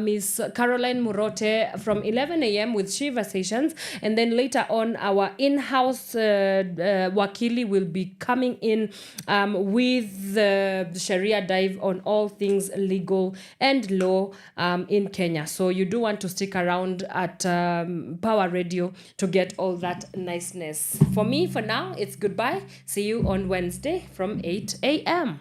Miss Caroline Murote from 11 a.m. with Shiva Sessions. And then later on, our in-house Wakili will be coming in with the Sharia dive on all things legal and law in Kenya. So you do want to stick around at Power Radio to get all that niceness. For me, for now, it's goodbye. See you on Wednesday from 8 a.m.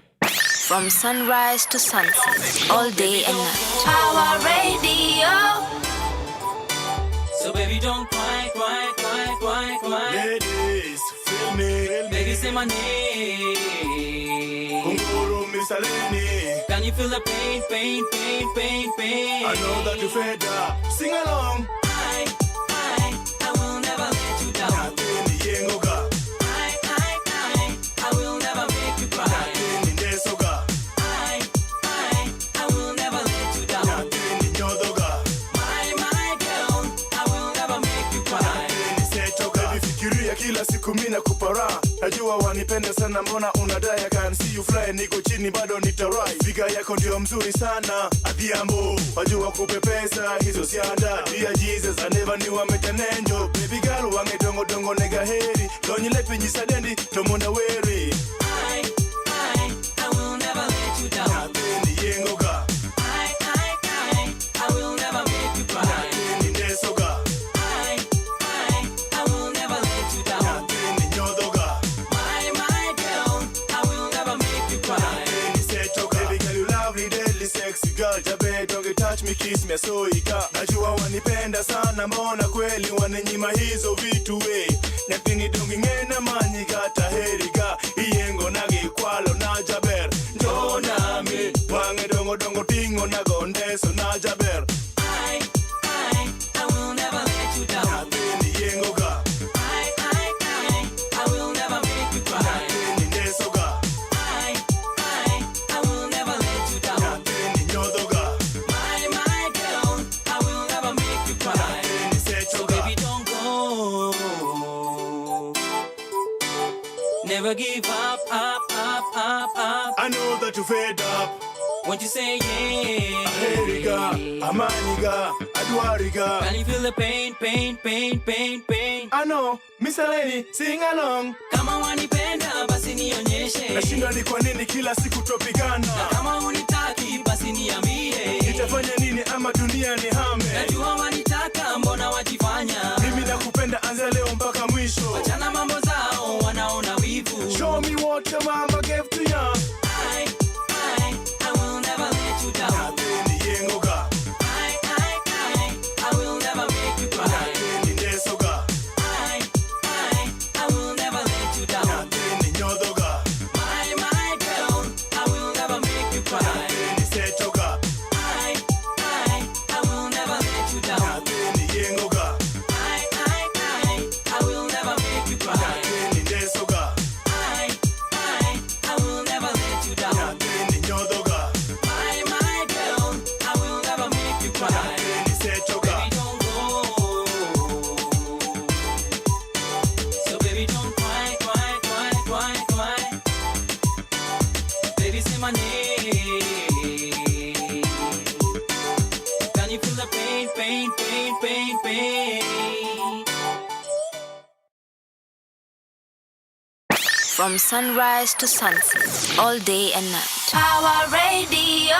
From sunrise to sunset, all day and night. Power Radio. So baby, don't cry, cry, cry, cry, cry. Ladies, feel me. Baby, say my name. Kunguru Misaleni. Can you feel the pain, pain, pain, pain, pain? I know that you're fed up. Sing along. I will never let you down. I will never make you cry. I will never let you down. Kila siku mina kupara. Najua wanipenda sana mbona unadai. I can see you fly, niko chini bado nitarai. Figa yako ndio mzuri sana. Adhiambo, wajua kupepesa hizo sianda. Dear Jesus, I never knew I met an angel. Baby girl, wange dongo dongo nega heri. Donyi lepi nyisadendi, tomona weri. I will never let you down. Nateni yengoga. I will never make you cry. Nateni nesoga. Sexy girl, jabe, don't touch me, kiss me, so ika. Najua wanipenda sana, mbona kweli wananyima hizo vitu we. Nyapingi dongi ngena manyiga taheriga. Iyengo nagi kwalo na jaber. Njonami, wange dongo dongo tingo na gondeso na jaber. I will never let you down. Nateni yengo ga. I will never make you cry. Nateni nesoga. I will never let you down. Nateni nyodoga. My girl, I will never make you cry. Nateni sechoga. So baby, don't go. Never give up, up, up, up, up. I know that you're fed up. Won't you say yeah? Aheriga, amaniga, adwariga. Can you feel the pain, pain, pain, pain, pain? I know, Miss Eleni, sing along. Kama wanipenda basi nionyeshe. Nashinda ni kwa nini kila siku tupigana. Na kama unitaki basi niambie. Nitafanya nini ama dunia ni hame. Najua wanitaka mbona wajifanya. Mimi nakupenda anza leo mpaka mwisho. Wachana mambo zao wanaona wivu. Show me what your mama gave to you. I will never let you down. Nateni yengoga. I will never make you cry. Nateni nesoga. I will never let you down. Nateni nyodoga. My girl, I will never make you cry. Nateni sechoga. I will never let you down. Nateni yengoga. I will never make you cry. Nateni nesoga. I will never let you down. Nateni nyodoga. My girl, I will never make you cry. Nateni sechoga. Baby, don't go. So baby, don't cry, cry, cry, cry, cry. Baby, say my name. Can you feel the pain, pain, pain, pain, pain? From sunrise to sunset, all day and night. Power Radio.